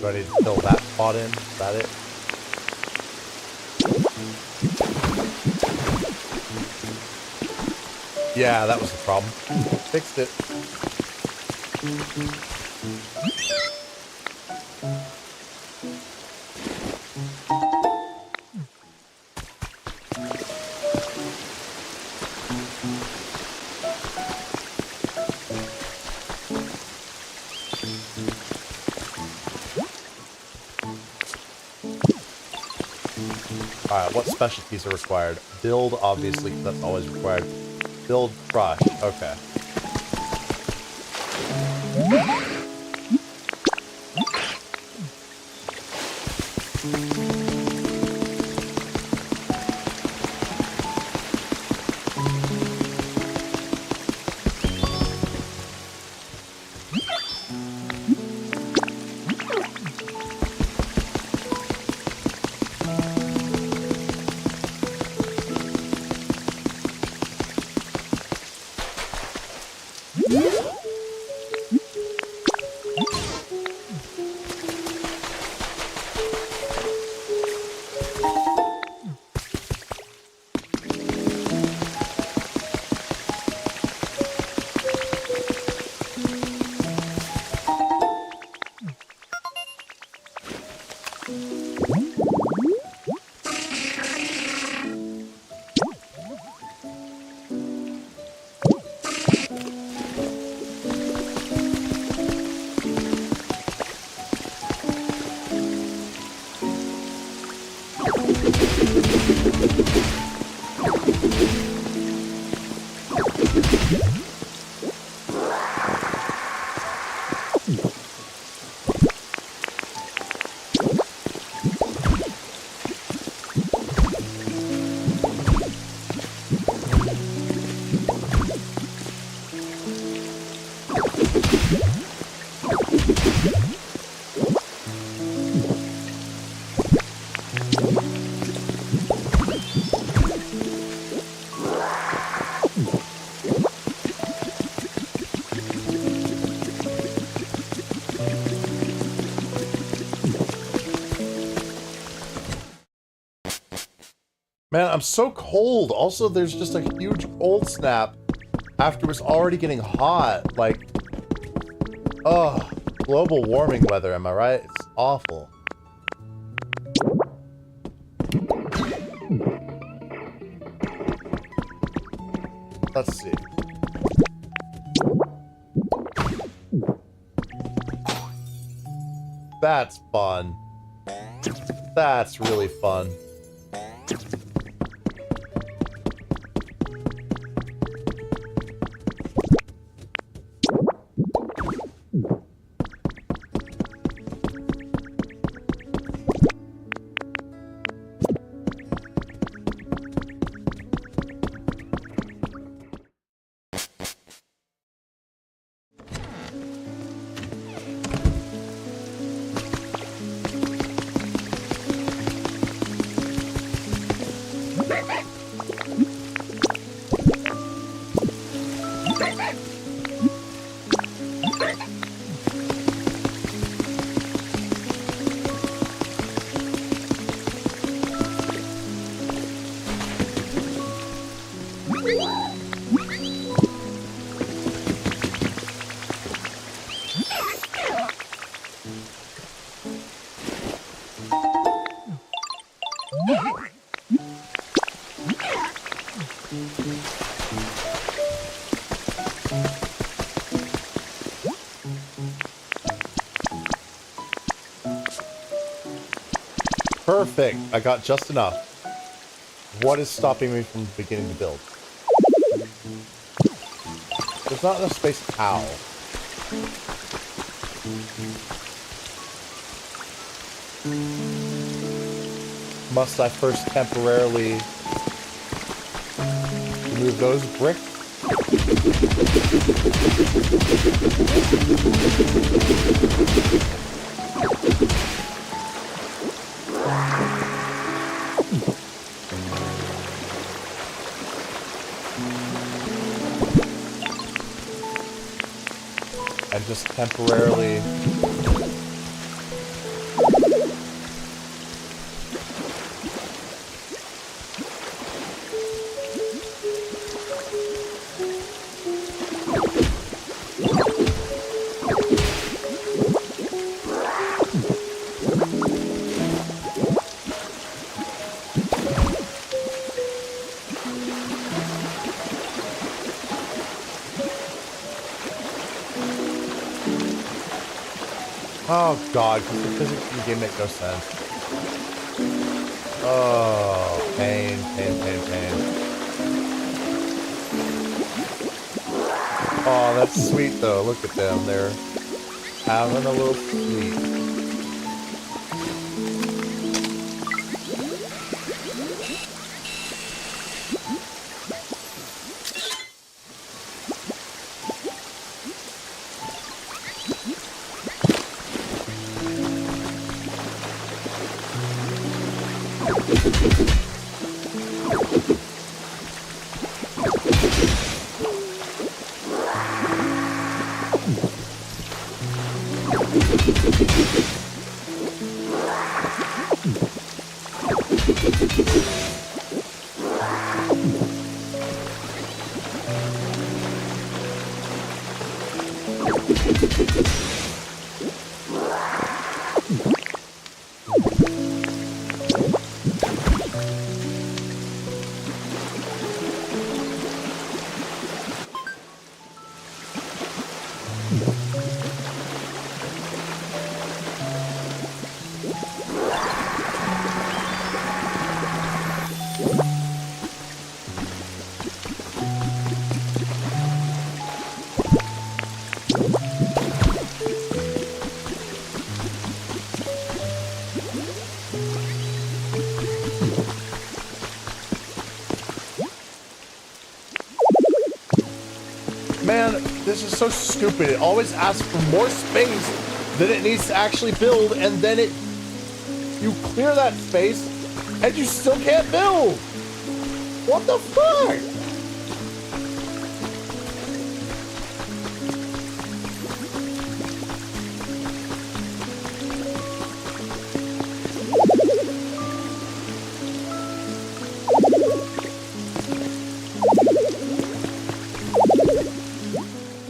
Do I need to fill that spot in? Is that it? Yeah, that was the problem. Fixed it. Alright, what specialties are required? Build, obviously, that's always required. Build, crush. Okay. Man, I'm so cold. Also, there's just a huge cold snap after it's already getting hot. Like, oh, global warming weather, am I right? It's awful. Let's see. That's fun. That's really fun. Perfect. I got just enough. What is stopping me from beginning to build? There's not enough space. Ow. Must I first temporarily
remove those bricks. And just temporarily oh god, because the physics in the game make no sense. Oh, pain, pain, pain, pain. Oh, that's sweet though. Look at them. They're having a little sleep. Man, this is so stupid. It always asks for more space than it needs to actually build, and then you clear that space, and you still can't build. What the fuck?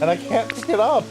And I can't pick it up.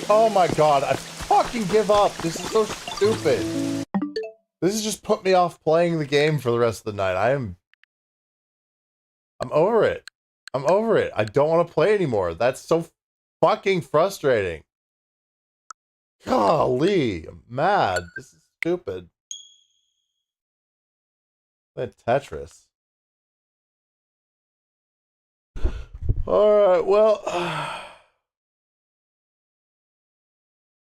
Oh my god, I fucking give up. This is so stupid. This has just put me off playing the game for the rest of the night. I'm over it. I'm over it. I don't want to play anymore. That's so fucking frustrating. Golly, I'm mad. This is stupid. That Tetris. Alright, well...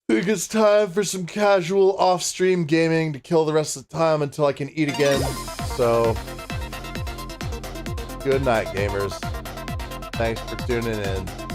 I think it's time for some casual off-stream gaming to kill the rest of the time until I can eat again. So, good night, gamers. Thanks for tuning in.